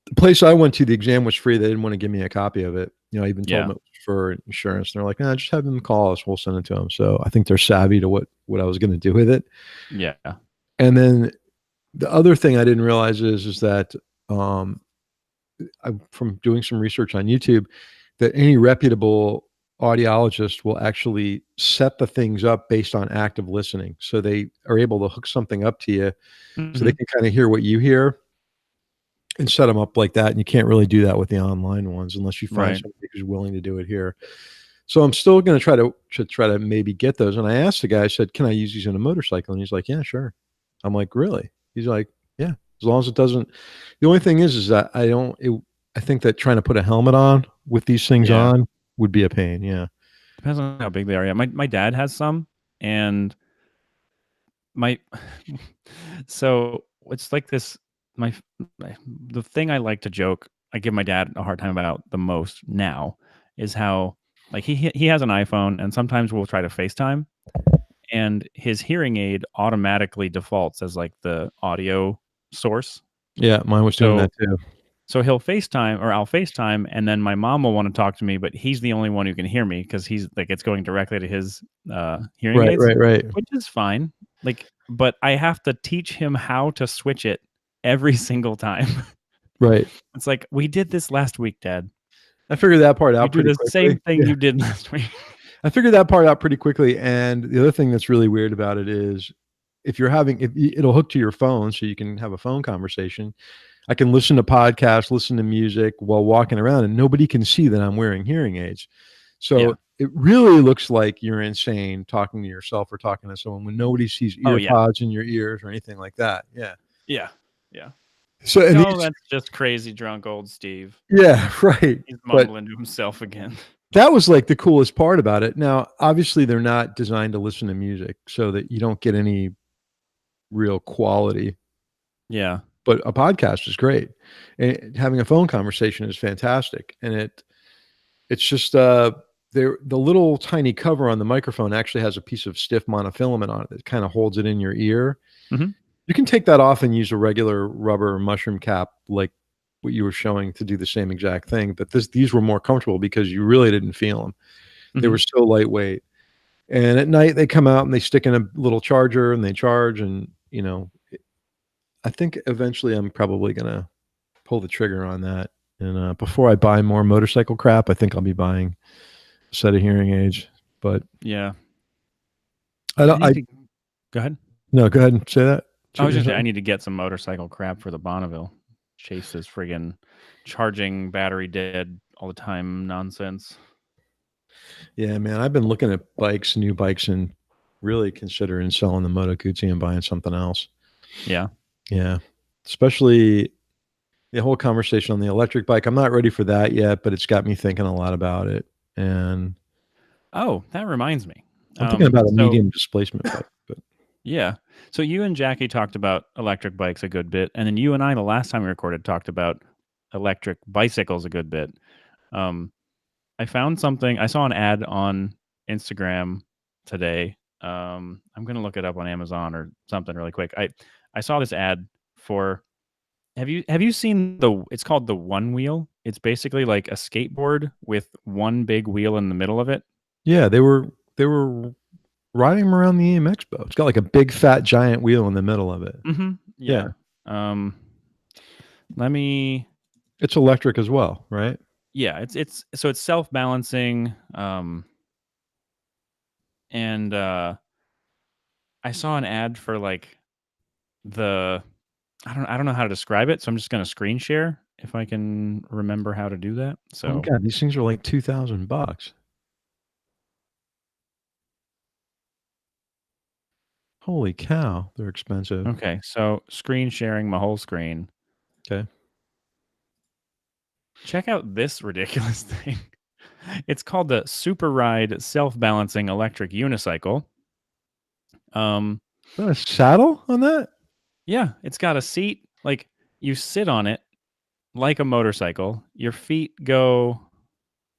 The place I went to, the exam was free. They didn't want to give me a copy of it. I even told Yeah. them it was for insurance. And they're like, "Nah, just have them call us. We'll send it to them." So I think they're savvy to what I was going to do with it. Yeah. And then the other thing I didn't realize is that um, from doing some research on YouTube, that any reputable audiologist will actually set the things up based on active listening. So they are able to hook something up to you so they Mhm. can kind of hear what you hear and set them up like that. And you can't really do that with the online ones unless you find Right. somebody who's willing to do it here. So I'm still going to try to maybe get those. And I asked the guy, I said, "Can I use these in a motorcycle?" And he's like, "Yeah, sure." I'm like, "Really?" He's like, "Yeah, as long as it doesn't." The only thing is that I don't. I think that trying to put a helmet on with these things Yeah. on would be a pain. Yeah. Depends on how big they are. Yeah. My dad has some, and my so it's like this. My, the thing I like to joke, I give my dad a hard time about the most now is how like he has an iPhone, and sometimes we'll try to FaceTime, and his hearing aid automatically defaults as like the audio source. Yeah, mine was doing So that too. so he'll FaceTime or I'll FaceTime, and then my mom will want to talk to me, but he's the only one who can hear me because he's like it's going directly to his hearing Right, aids, right, right, which is fine. Like, but I have to teach him how to switch it every single time. right. It's like we did this last week, Dad. I figured that part You out do pretty the same quickly. thing Yeah. you did last week. I figured that part out pretty quickly, and the other thing that's really weird about it is if you're having it'll hook to your phone so you can have a phone conversation. I can listen to podcasts, listen to music while walking around, and nobody can see that I'm wearing hearing aids. Yeah. So it really looks like you're insane talking to yourself or talking to someone when nobody sees Oh ear yeah. pods in your ears or anything like that. Yeah. Yeah. Yeah. So Like, and oh, these that's just crazy drunk old Steve. yeah, right. He's But mumbling to himself again. that was like the coolest part about it. Now, obviously they're not designed to listen to music so that you don't get any real quality, Yeah. but a podcast is great. And having a phone conversation is fantastic. And it's just the little tiny cover on the microphone actually has a piece of stiff monofilament on it that kind of holds it in your ear. Mhm. You can take that off and use a regular rubber mushroom cap like what you were showing to do the same exact thing, but these were more comfortable because you really didn't feel them. They Mhm. were so lightweight. And at night they come out and they stick in a little charger and they charge and, I think eventually I'm probably gonna pull the trigger on that. And before I buy more motorcycle crap, I think I'll be buying a set of hearing aids. But Yeah. I I don't. need to go ahead. No, go ahead and say that. I Say was what you're just saying I saying. need to get some motorcycle crap for the Bonneville. Chase this friggin' charging battery dead all the time nonsense. Yeah, man, I've been looking at bikes, new bikes, and really considering selling the Moto Guzzi and buying something else. Yeah. Yeah, especially the whole conversation on the electric bike. I'm not ready for that yet, but it's got me thinking a lot about it. And Oh, that reminds me. I'm thinking about a So medium displacement bike. But yeah. So you and Jackie talked about electric bikes a good bit, and then you and I the last time we recorded talked about electric bicycles a good bit. Um, I found something. I saw an ad on Instagram today. I'm gonna look it up on Amazon or something really quick. I saw this ad for. Have you seen the? It's called the One Wheel. It's basically like a skateboard with one big wheel in the middle of it. yeah, they were riding 'em around the EMX boat. It's got like a big fat giant wheel in the middle of it. Mm-hmm. Yeah, Yeah. Let me. it's electric as well, right? Yeah. It's so it's self balancing. And I saw an ad for like the I don't know how to describe it, so I'm just gonna screen share if I can remember how to do that. Oh my So, god, these things are like $2,000. Holy cow, they're expensive. okay, so screen sharing my whole screen. Okay. Check out this ridiculous thing. It's called the Super Ride Self-Balancing Electric Unicycle. Um, Is that a saddle on that? yeah, it's got a seat, like, you sit on it like a motorcycle. Your feet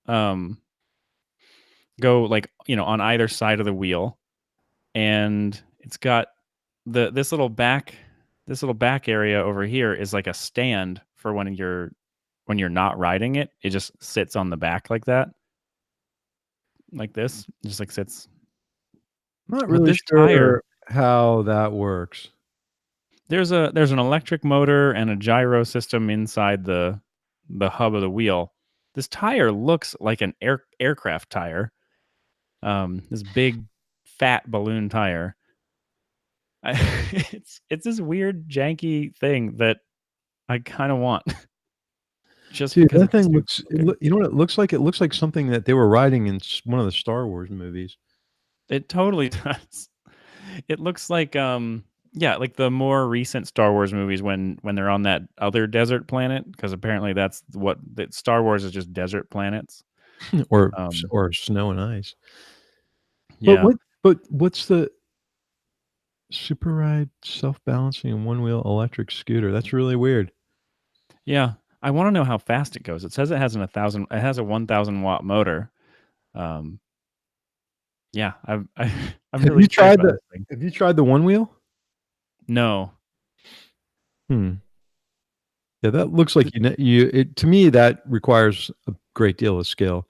um, go, like, on either side of the wheel, and it's got the this little back area over here is like a stand for when you're not riding it. It just sits on the back like that, like this. It just like sits. Not But really this tire, sure how that works. there's an electric motor and a gyro system inside the hub of the wheel. This tire looks like an aircraft tire. This big fat balloon tire. I, it's this weird janky thing that I kind of want just Dude, because that it's thing stupid looks looking. you know what it looks like? It looks like something that they were riding in one of the Star Wars movies. It totally does. It looks like yeah, like the more recent Star Wars movies when they're on that other desert planet, because apparently that's what Star Wars is, just desert planets. Um Or snow and ice. But yeah. what's the Super Ride self-balancing one-wheel electric scooter? That's really weird. Yeah. I want to know how fast it goes. It says it has a 1000-watt motor. Um yeah, I'm Have really you curious tried about the this thing. Have you tried the one wheel? No. Hmm. Yeah, that looks like you it to me, that requires a great deal of skill.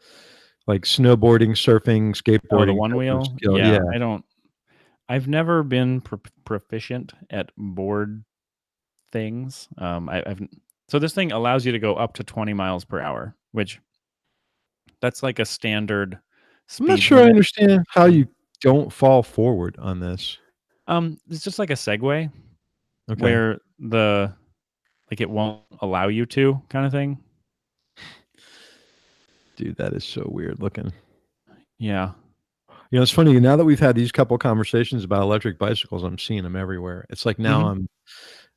Like snowboarding, surfing, Oh, the skateboarding one type of wheel? skill. Yeah, Yeah. I've never been proficient at board things. I've so this thing allows you to go up to 20 miles per hour, which that's like a standard I'm not speed sure I limit. understand how Um, you don't fall forward on this. it's just like a Segway Okay. where like it won't allow you to kind of thing. Dude, that is so weird looking. Yeah. You know, it's funny, now that we've had these couple conversations about electric bicycles, I'm seeing them everywhere. It's like now Hmm.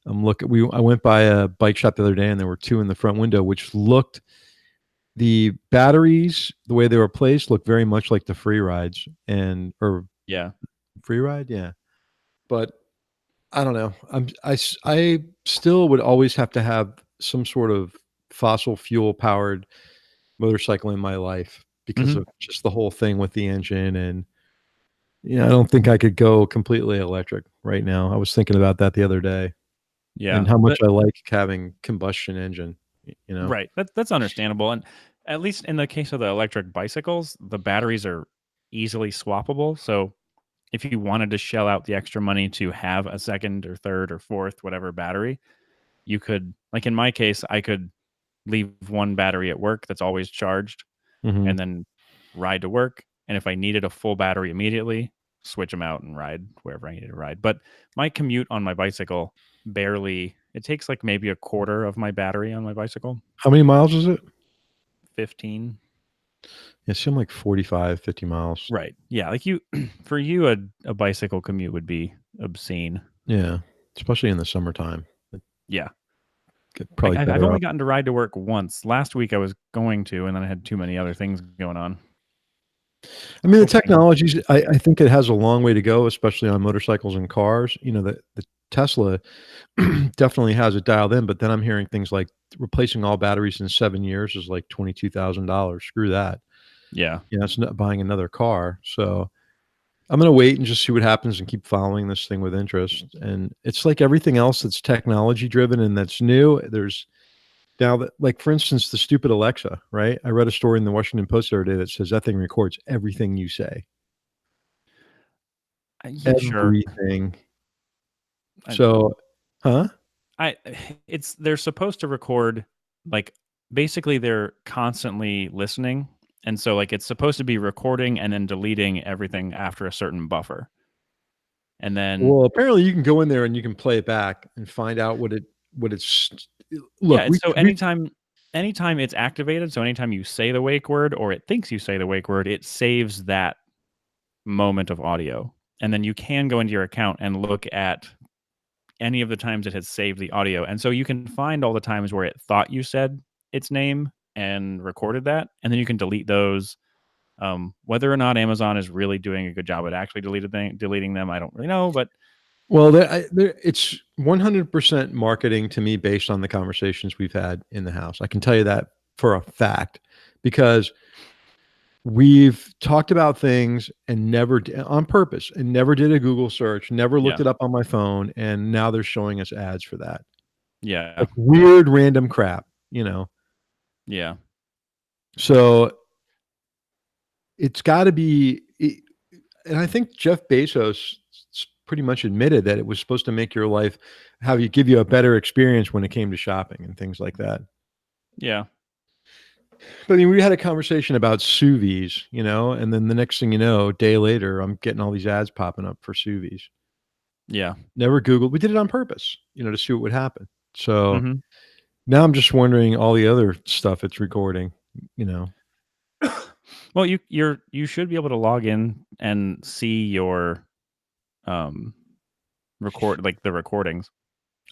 I'm looking I went by a bike shop the other day and there were two in the front window which looked the batteries, the way they were placed looked very much like the free rides and or Yeah. free ride, yeah. But I don't know. I still would always have to have some sort of fossil fuel powered motorcycle in my life because Hmm. of just the whole thing with the engine and I don't think I could go completely electric right now. I was thinking about that the other day and Yeah. how much I like having combustion engine, you know? Right. That's understandable. And at least in the case of the electric bicycles, the batteries are easily swappable. So if you wanted to shell out the extra money to have a second or third or fourth, whatever battery, you could, like in my case, I could leave one battery at work that's always charged Mhm. and then ride to work. And if I needed a full battery immediately, switch them out and ride wherever I needed to ride. But my commute on my bicycle it takes like maybe a quarter of my battery on my bicycle. How many miles is it? 15. It seemed like 45, 50 miles. Right. Yeah. Like for you, a bicycle commute would be obscene. Yeah, especially in the summertime. It Yeah. get Like probably I've better only off. gotten to ride to work once. Last week I was going to, and then I had too many other things going on. I mean, the Hoping next technologies, week's okay. I think it has a long way to go, especially on motorcycles and cars. The Tesla definitely has it dialed in, but then I'm hearing things like replacing all batteries in 7 years is like $22,000. Screw that. Yeah. It's not buying another car. So I'm gonna wait and just see what happens and keep following this thing with interest. And it's like everything else that's technology driven and that's new. There's now that, like for instance, the stupid Alexa, right? I read a story in the Washington Post the other day that says that thing records everything you say. Sure. Everything. I, So, huh? I it's they're supposed to record, like, basically they're constantly listening, and so like it's supposed to be recording and then deleting everything after a certain buffer, and then Well, apparently you can go in there and you can play it back and find out what it's yeah, look, it's so we anytime it's activated, so anytime you say the wake word or it thinks you say the wake word, it saves that moment of audio, and then you can go into your account and look at any of the times it has saved the audio. And so you can find all the times where it thought you said its name and recorded that, and then you can delete those. Whether or not Amazon is really doing a good job at actually deleting them, I don't really know. But well, it's 100% marketing to me based on the conversations we've had in the house. I can tell you that for a fact because we've talked about things and on purpose and never did a Google search, never looked yeah, it up on my phone, and now they're showing us ads for that. Yeah. like weird random crap, you know. Yeah. So it's got to be, and I think Jeff Bezos pretty much admitted that it was supposed to make your life, have you give you a better experience when it came to shopping and things like that. Yeah. But I mean, we had a conversation about sous vide, you know, and then the next thing you know, a day later, I'm getting all these ads popping up for sous vide. Yeah. Never Googled. We did it on purpose, you know, to see what would happen. So Mhm. now I'm just wondering all the other stuff it's recording, you know. Well, you should be able to log in and see your um record like the recordings.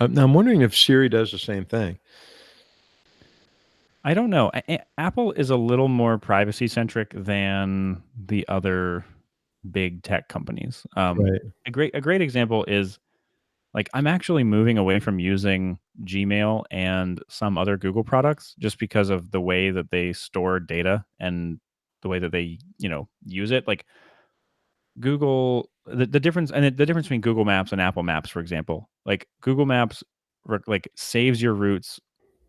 Now I'm wondering if Siri does the same thing. I don't know. Apple is a little more privacy centric than the other big tech companies. Right. A great example is like I'm actually moving away from using Gmail and some other Google products just because of the way that they store data and the way that they, use it. Like Google, the difference and the difference between Google Maps and Apple Maps, for example, like Google Maps, like saves your routes,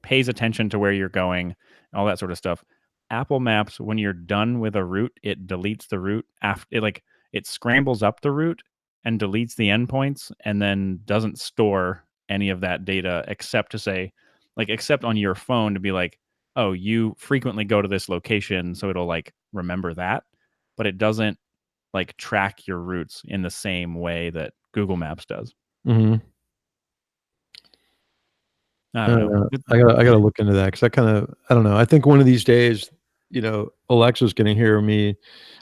pays attention to where you're going, all that sort of stuff. Apple Maps, when you're done with a route, it deletes the route after it scrambles up the route and deletes the endpoints, and then doesn't store any of that data except to say, like, except on your phone to be like, oh, you frequently go to this location, so it'll like remember that, but it doesn't like track your routes in the same way that Google Maps does. Mhm. I don't know. I gotta look into that because I don't know. I think one of these days, you know, Alexa's gonna hear me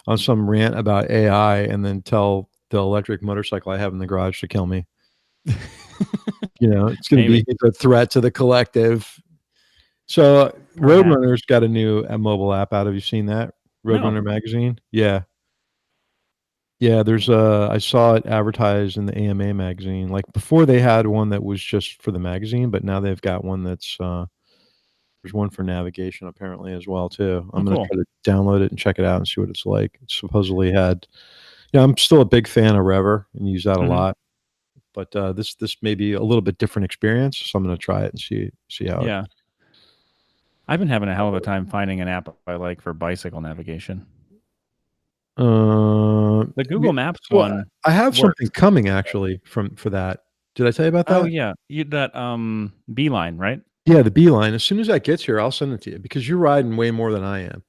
on some rant about AI and then tell the electric motorcycle I have in the garage to kill me. You know, it's gonna be Maybe. a threat to the collective. So, Perhaps. Roadrunner's got a new, mobile app out. Have you seen that? No. Roadrunner magazine? Yeah. Yeah, there's I saw it advertised in the AMA magazine. Like, before they had one that was just for the magazine, but now they've got one that's, there's one for navigation apparently as well too. Oh, I'm gonna cool. try to download it and check it out and see what it's like. It supposedly had, yeah, I'm still a big fan of Rever and use that a Mhm. lot, but, this may be a little bit different experience, so I'm gonna try it and see how it. Yeah. I've been having a hell of a time finding an app I like for bicycle navigation. The Yeah, Google Maps so one I have something works. coming actually for that. Did I tell you about Oh, that? yeah. You that, Beeline, right? Yeah, the Beeline. As soon as that gets here, I'll send it to you because you're riding way more than I am.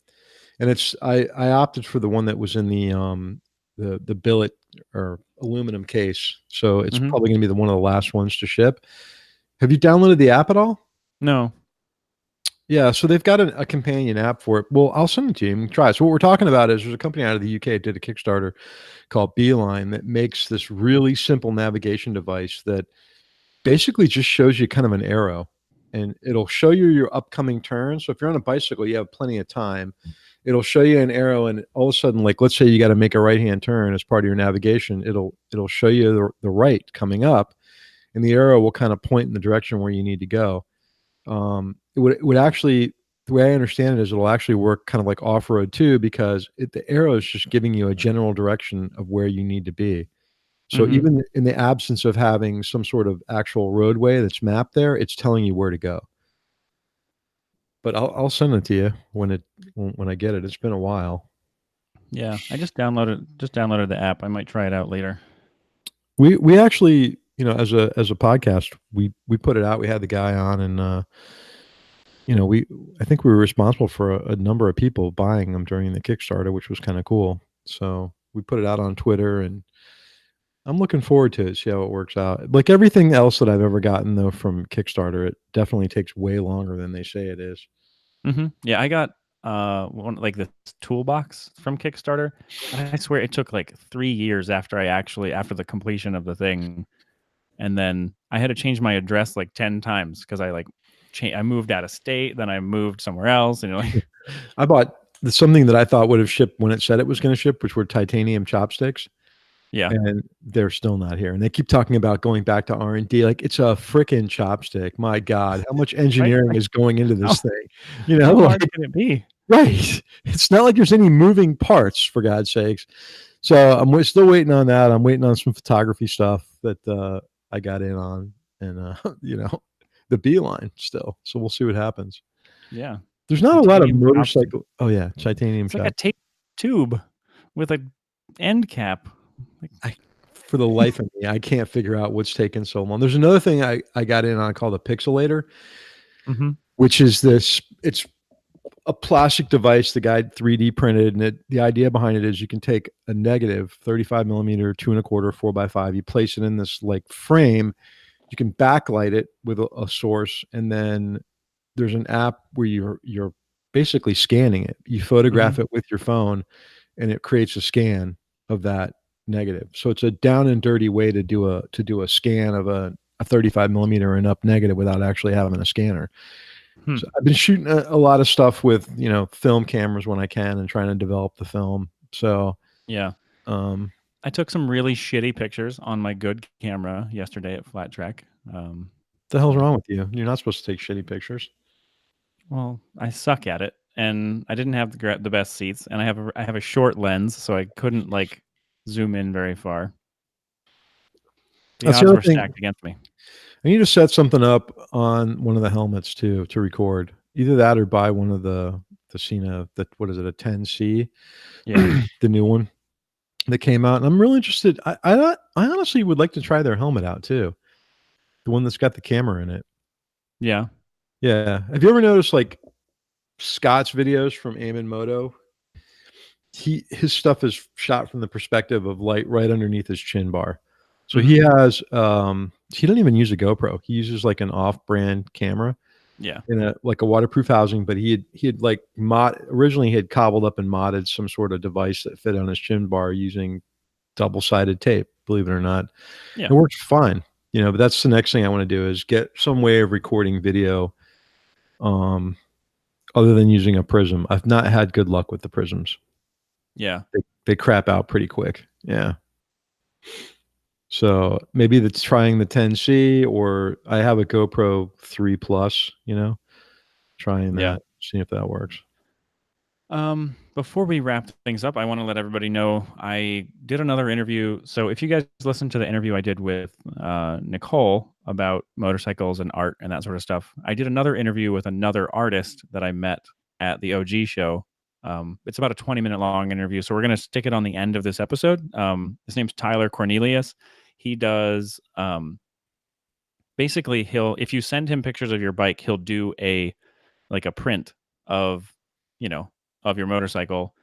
And it's I opted for the one that was in the billet or aluminum case, so it's Mhm. probably gonna be the one of the last ones to ship. Have you downloaded the app at all? No. Yeah, so they've got a companion app for it. Well, I'll send it to you and try it. So what we're talking about is there's a company out of the UK that did a Kickstarter called Beeline that makes this really simple navigation device that basically just shows you kind of an arrow, and it'll show you your upcoming turn. So if you're on a bicycle, you have plenty of time. It'll show you an arrow, and all of a sudden, like let's say you got to make a right-hand turn as part of your navigation, it'll show you the right coming up, and the arrow will kind of point in the direction where you need to go. It would actually, the way I understand it is it'll actually work kind of like off-road too, because the arrow is just giving you a general direction of where you need to be. So Mhm. even in the absence of having some sort of actual roadway that's mapped there, it's telling you where to go. But I'll send it to you when I get it. It's been a while. Yeah. I just downloaded the app. I might try it out later. We actually, you know, as a podcast, we put it out. We had the guy on, and you know, we I think we were responsible for a number of people buying them during the Kickstarter, which was kind of cool. So we put it out on Twitter, and I'm looking forward to it, see how it works out. Like everything else that I've ever gotten though from Kickstarter, it definitely takes way longer than they say it is. Mhm. Yeah, I got, one like, this toolbox from Kickstarter, and I swear it took, like, 3 years after the completion of the thing, and then I had to change my address, like, 10 times because I moved out of state, then I moved somewhere else, and you're like I bought something that I thought would have shipped when it said it was gonna ship, which were titanium chopsticks, Yeah. and they're still not here, and they keep talking about going back to R&D, like, it's a fricking chopstick, my god, how much Right? engineering Like, is going into how this thing? You know, how hard like can it be? right. It's not like there's any moving parts, for God's sakes. So, I'm still waiting on that, I'm waiting on some photography stuff that, I got in on, and, you know, the beeline still. So we'll see what happens. Yeah. There's not a lot of Titanium chops. motorcycle. Oh yeah, titanium It's like a chop. tape tube with a end cap. Like, I For the life of me, I can't figure out what's taking so long. There's another thing I got in on called a pixelator, mhm. which is this. It's a plastic device the guy 3D printed, and the idea behind it is you can take a negative 35 millimeter, 2.25, 4x5. You place it in this like frame. You can backlight it with a source, and then there's an app where you're basically scanning it. You photograph Mhm. it with your phone, and it creates a scan of that negative. So it's a down and dirty way to do a scan of a 35 millimeter and up negative without actually having a scanner. Hmm. So I've been shooting a lot of stuff with film cameras when I can and trying to develop the film. So Yeah. um, I took some really shitty pictures on my good camera yesterday at Flat Track. the hell's Like, wrong with you? You're not supposed to take shitty pictures. well, I suck at it, and I didn't have the best seats, and I have a short lens, so I couldn't like zoom in very far. The That's the odds other were thing. stacked against me. I need to set something up on one of the helmets too to record. Either that or buy one of the Cena, that what is it, a 10C, Yeah. the new one that came out. And I'm really interested. I honestly would like to try their helmet out too. The one that's got the camera in it. Yeah. Yeah. Have you ever noticed like Scott's videos from Aim Moto? His stuff is shot from the perspective of light right underneath his chin bar. So Mhm. he doesn't even use a GoPro. He uses like an off-brand camera Yeah. in a like a waterproof housing, but he had like originally he had cobbled up and modded some sort of device that fit on his chin bar using double-sided tape, believe it or not. It Yeah. works fine, but that's the next thing I want to do is get some way of recording video um other than using a prism. I've not had good luck with the prisms. Yeah. They crap out pretty quick. Yeah. So maybe that's trying the 10C, or I have a GoPro 3 Plus, trying Yeah. that, seeing if that works. Before we wrap things up, I want to let everybody know I did another interview. So if you guys listened to the interview I did with Nicole about motorcycles and art and that sort of stuff, I did another interview with another artist that I met at the OG show. It's about a 20-minute long interview, so we're going to stick it on the end of this episode. His name's Tyler Cornelius. He does basically if you send him pictures of your bike, he'll do a print of you know of your motorcycle.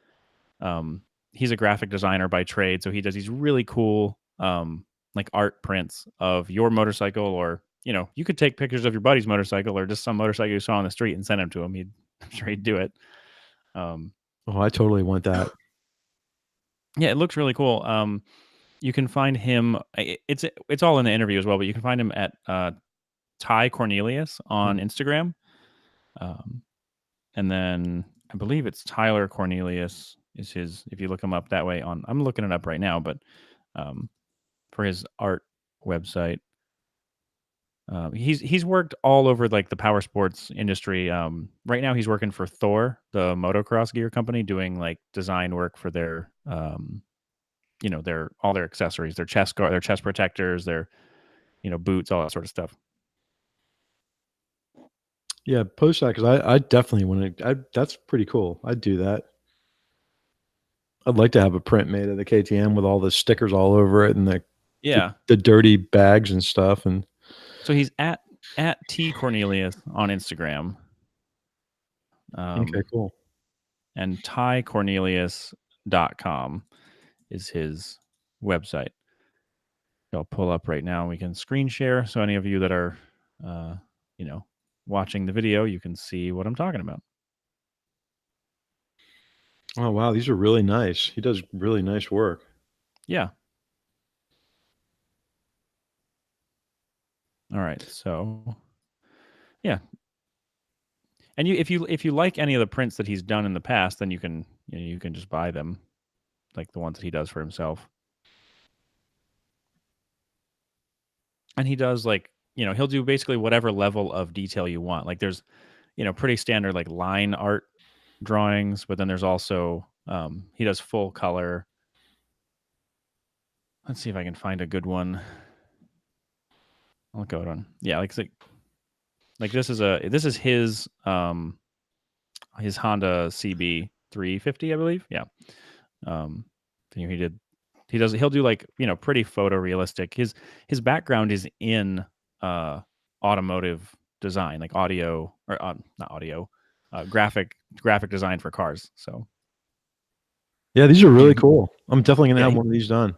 um, he's a graphic designer by trade, so he does these really cool like art prints of your motorcycle, or you could take pictures of your buddy's motorcycle or just some motorcycle you saw on the street and send him to him. I'm sure he'd do it. Um, Oh, I totally want that. yeah, it looks really cool. You can find him. It's all in the interview as well, but you can find him at Ty Cornelius on Instagram. Um, and then I believe it's Tyler Cornelius is his. If you look him up that way I'm looking it up right now, but um, for his art website, he's worked all over like the power sports industry. Right now he's working for Thor, the motocross gear company, doing like design work for their their all their accessories, their chest guard, their chest protectors, their boots, all that sort of stuff. Yeah, post that because I definitely want to. That's pretty cool. I'd do that. I'd like to have a print made of the KTM with all the stickers all over it and the, Yeah. the dirty bags and stuff. And So he's at T Cornelius on Instagram. okay, Um, cool. and tycornelius.com is his website. I'll pull up right now. We can screen share. So any of you that are, uh, you know, watching the video, you can see what I'm talking about. Oh wow, these are really nice. He does really nice work. Yeah. All right. So yeah. And if you like any of the prints that he's done in the past, then you can just buy them, like the ones that he does for himself. And he does like, he'll do basically whatever level of detail you want. Like there's, pretty standard like line art drawings, but then there's also he does full color. Let's see if I can find a good one. I'll go on. Yeah, like Like this is his Honda CB 350, I believe. Yeah. Um, he did. He'll do like pretty photorealistic. His background is in uh automotive design, like audio or not audio, graphic design for cars. So Yeah, these are he, really cool. I'm definitely gonna yeah, have one of these done.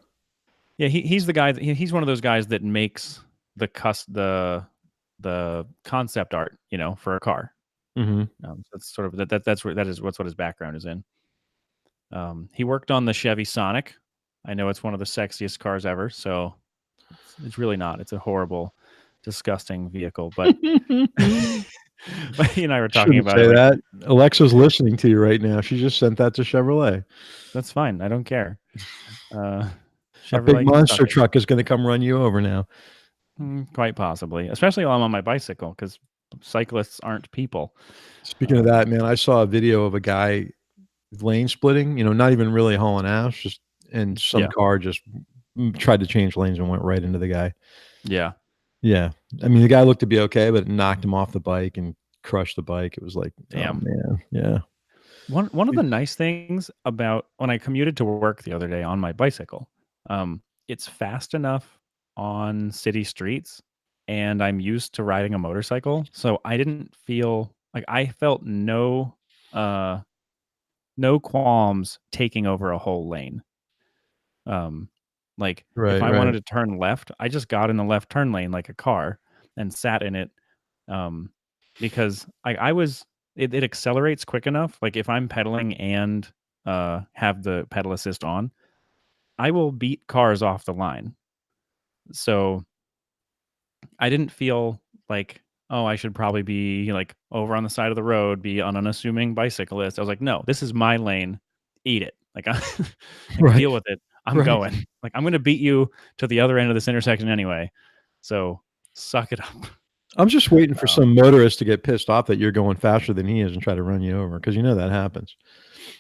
yeah, he's the guy. He's one of those guys that makes the concept art, for a car. Mhm. That's sort of that's what his background is in. He worked on the Chevy Sonic. I know it's one of the sexiest cars ever. So it's really not. It's a horrible, disgusting vehicle. But but he and I were talking Shouldn't about it. say Like, that. Alexa's listening to you right now. She just sent that to Chevrolet. that's fine. I don't care. A big Chevrolet can suck monster it. truck is gonna come run you over now. Quite possibly, especially while I'm on my bicycle, because cyclists aren't people. Speaking of that, man, I saw a video of a guy lane splitting, not even really hauling ass, just and some Yeah, car just tried to change lanes and went right into the guy. yeah, Yeah. I mean, the guy looked to be okay, but it knocked him off the bike and crushed the bike. It was like, oh, damn. man. Yeah. One of the nice things about when I commuted to work the other day on my bicycle, it's fast enough on city streets, and I'm used to riding a motorcycle, so I didn't feel like I felt uh, no qualms taking over a whole lane. Um, like if Right, I wanted right. to turn left, I just got in the left turn lane like a car and sat in it, um, because I was it accelerates quick enough. Like if I'm pedaling and have the pedal assist on, I will beat cars off the line. So I didn't feel like, oh, I should probably be like over on the side of the road, be an unassuming bicyclist. I was like, no, this is my lane. Eat it. Like, like Right, deal with it. I'm right. going. Like, I'm going to beat you to the other end of this intersection anyway. So suck it up. I'm just waiting for Um, some motorist to get pissed off that you're going faster than he is and try to run you over because that happens.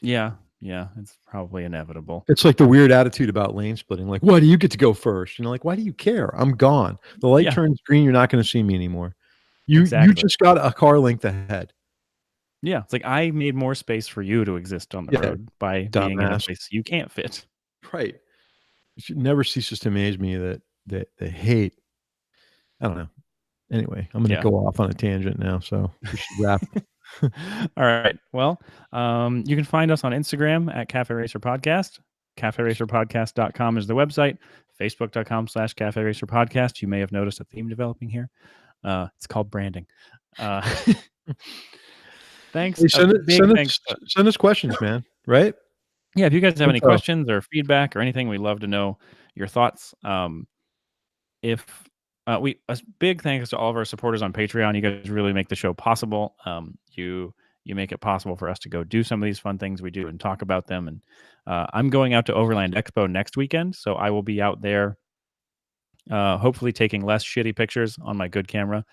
yeah. Yeah. It's probably inevitable. It's like the weird attitude about lane splitting. Like, why do you get to go first? Like, why do you care? I'm gone. The light Yeah. turns green. You're not going to see me anymore. You Exactly. just got a car length ahead. Yeah. It's like I made more space for you to exist on the Yeah, road by being in a dumbass. place you can't fit. Right. It never ceases to amaze me that they hate. I don't know. Anyway, I'm going to Yeah. go off on a tangent now, so we should wrap. All right. Well, you can find us on Instagram at Cafe Racer Podcast. CafeRacerPodcast.com is the website. Facebook.com/Cafe Racer Podcast. You may have noticed a theme developing here. It's called branding. Uh, thanks. Hey, A big thanks. send us questions, man. Right? Yeah, if you guys have any Info. questions or feedback or anything, we'd love to know your thoughts. If we a big thanks to all of our supporters on Patreon. You guys really make the show possible. You make it possible for us to go do some of these fun things we do and talk about them. And I'm going out to Overland Expo next weekend, so I will be out there, hopefully taking less shitty pictures on my good camera,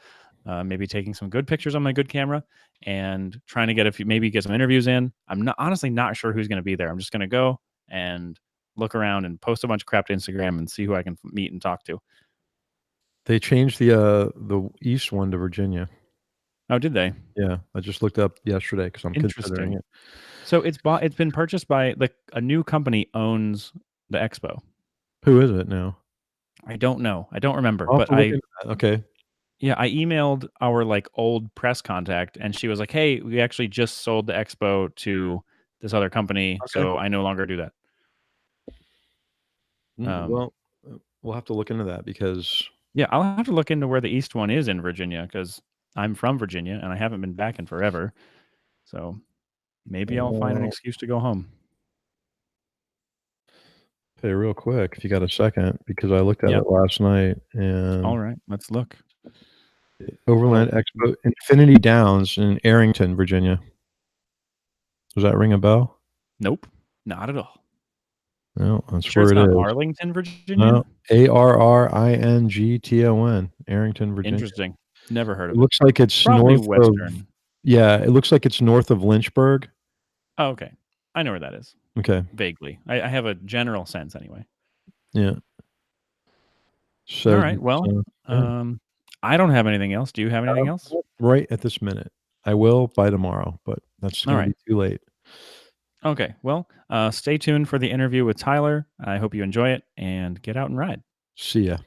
maybe taking some good pictures on my good camera, and trying to maybe get some interviews in. I'm honestly not sure who's going to be there. I'm just going to go and look around and post a bunch of crap to Instagram and see who I can meet and talk to. They changed the east one to Virginia. Oh, did they? Yeah, I just looked up yesterday because I'm considering Interesting. it. So it's been purchased by a new company owns the expo. Who is it now? I don't know. I don't remember, I'll have but to look into that. Okay. I emailed our old press contact and she was like, "Hey, we actually just sold the expo to this other company, Okay. so I no longer do that." Um, Well, we'll have to look into that because yeah, I'll have to look into where the east one is in Virginia because I'm from Virginia and I haven't been back in forever. So maybe I'll find an uh, excuse to go home. hey, real quick, if you got a second, because I looked at Yeah. it last night All and right. Let's look. Overland Well, Expo, Infinity Downs in Arrington, Virginia. Does that ring a bell? nope, not at all. No, that's Sure, where it's it not is. Arlington, Virginia? No, Arrington, Arrington, Virginia. Interesting. Never heard It of it. looks like it's Probably north of Western. yeah, it looks like it's north of Lynchburg. Oh, okay. I know where that is. Okay. Vaguely. I have a general sense anyway. Yeah. All So right. Well, yeah. um, I don't have anything else. Do you have anything else? Right at this minute. I will by tomorrow, but that's All gonna right. be too late. Okay. Well, stay tuned for the interview with Tyler. I hope you enjoy it and get out and ride. See ya.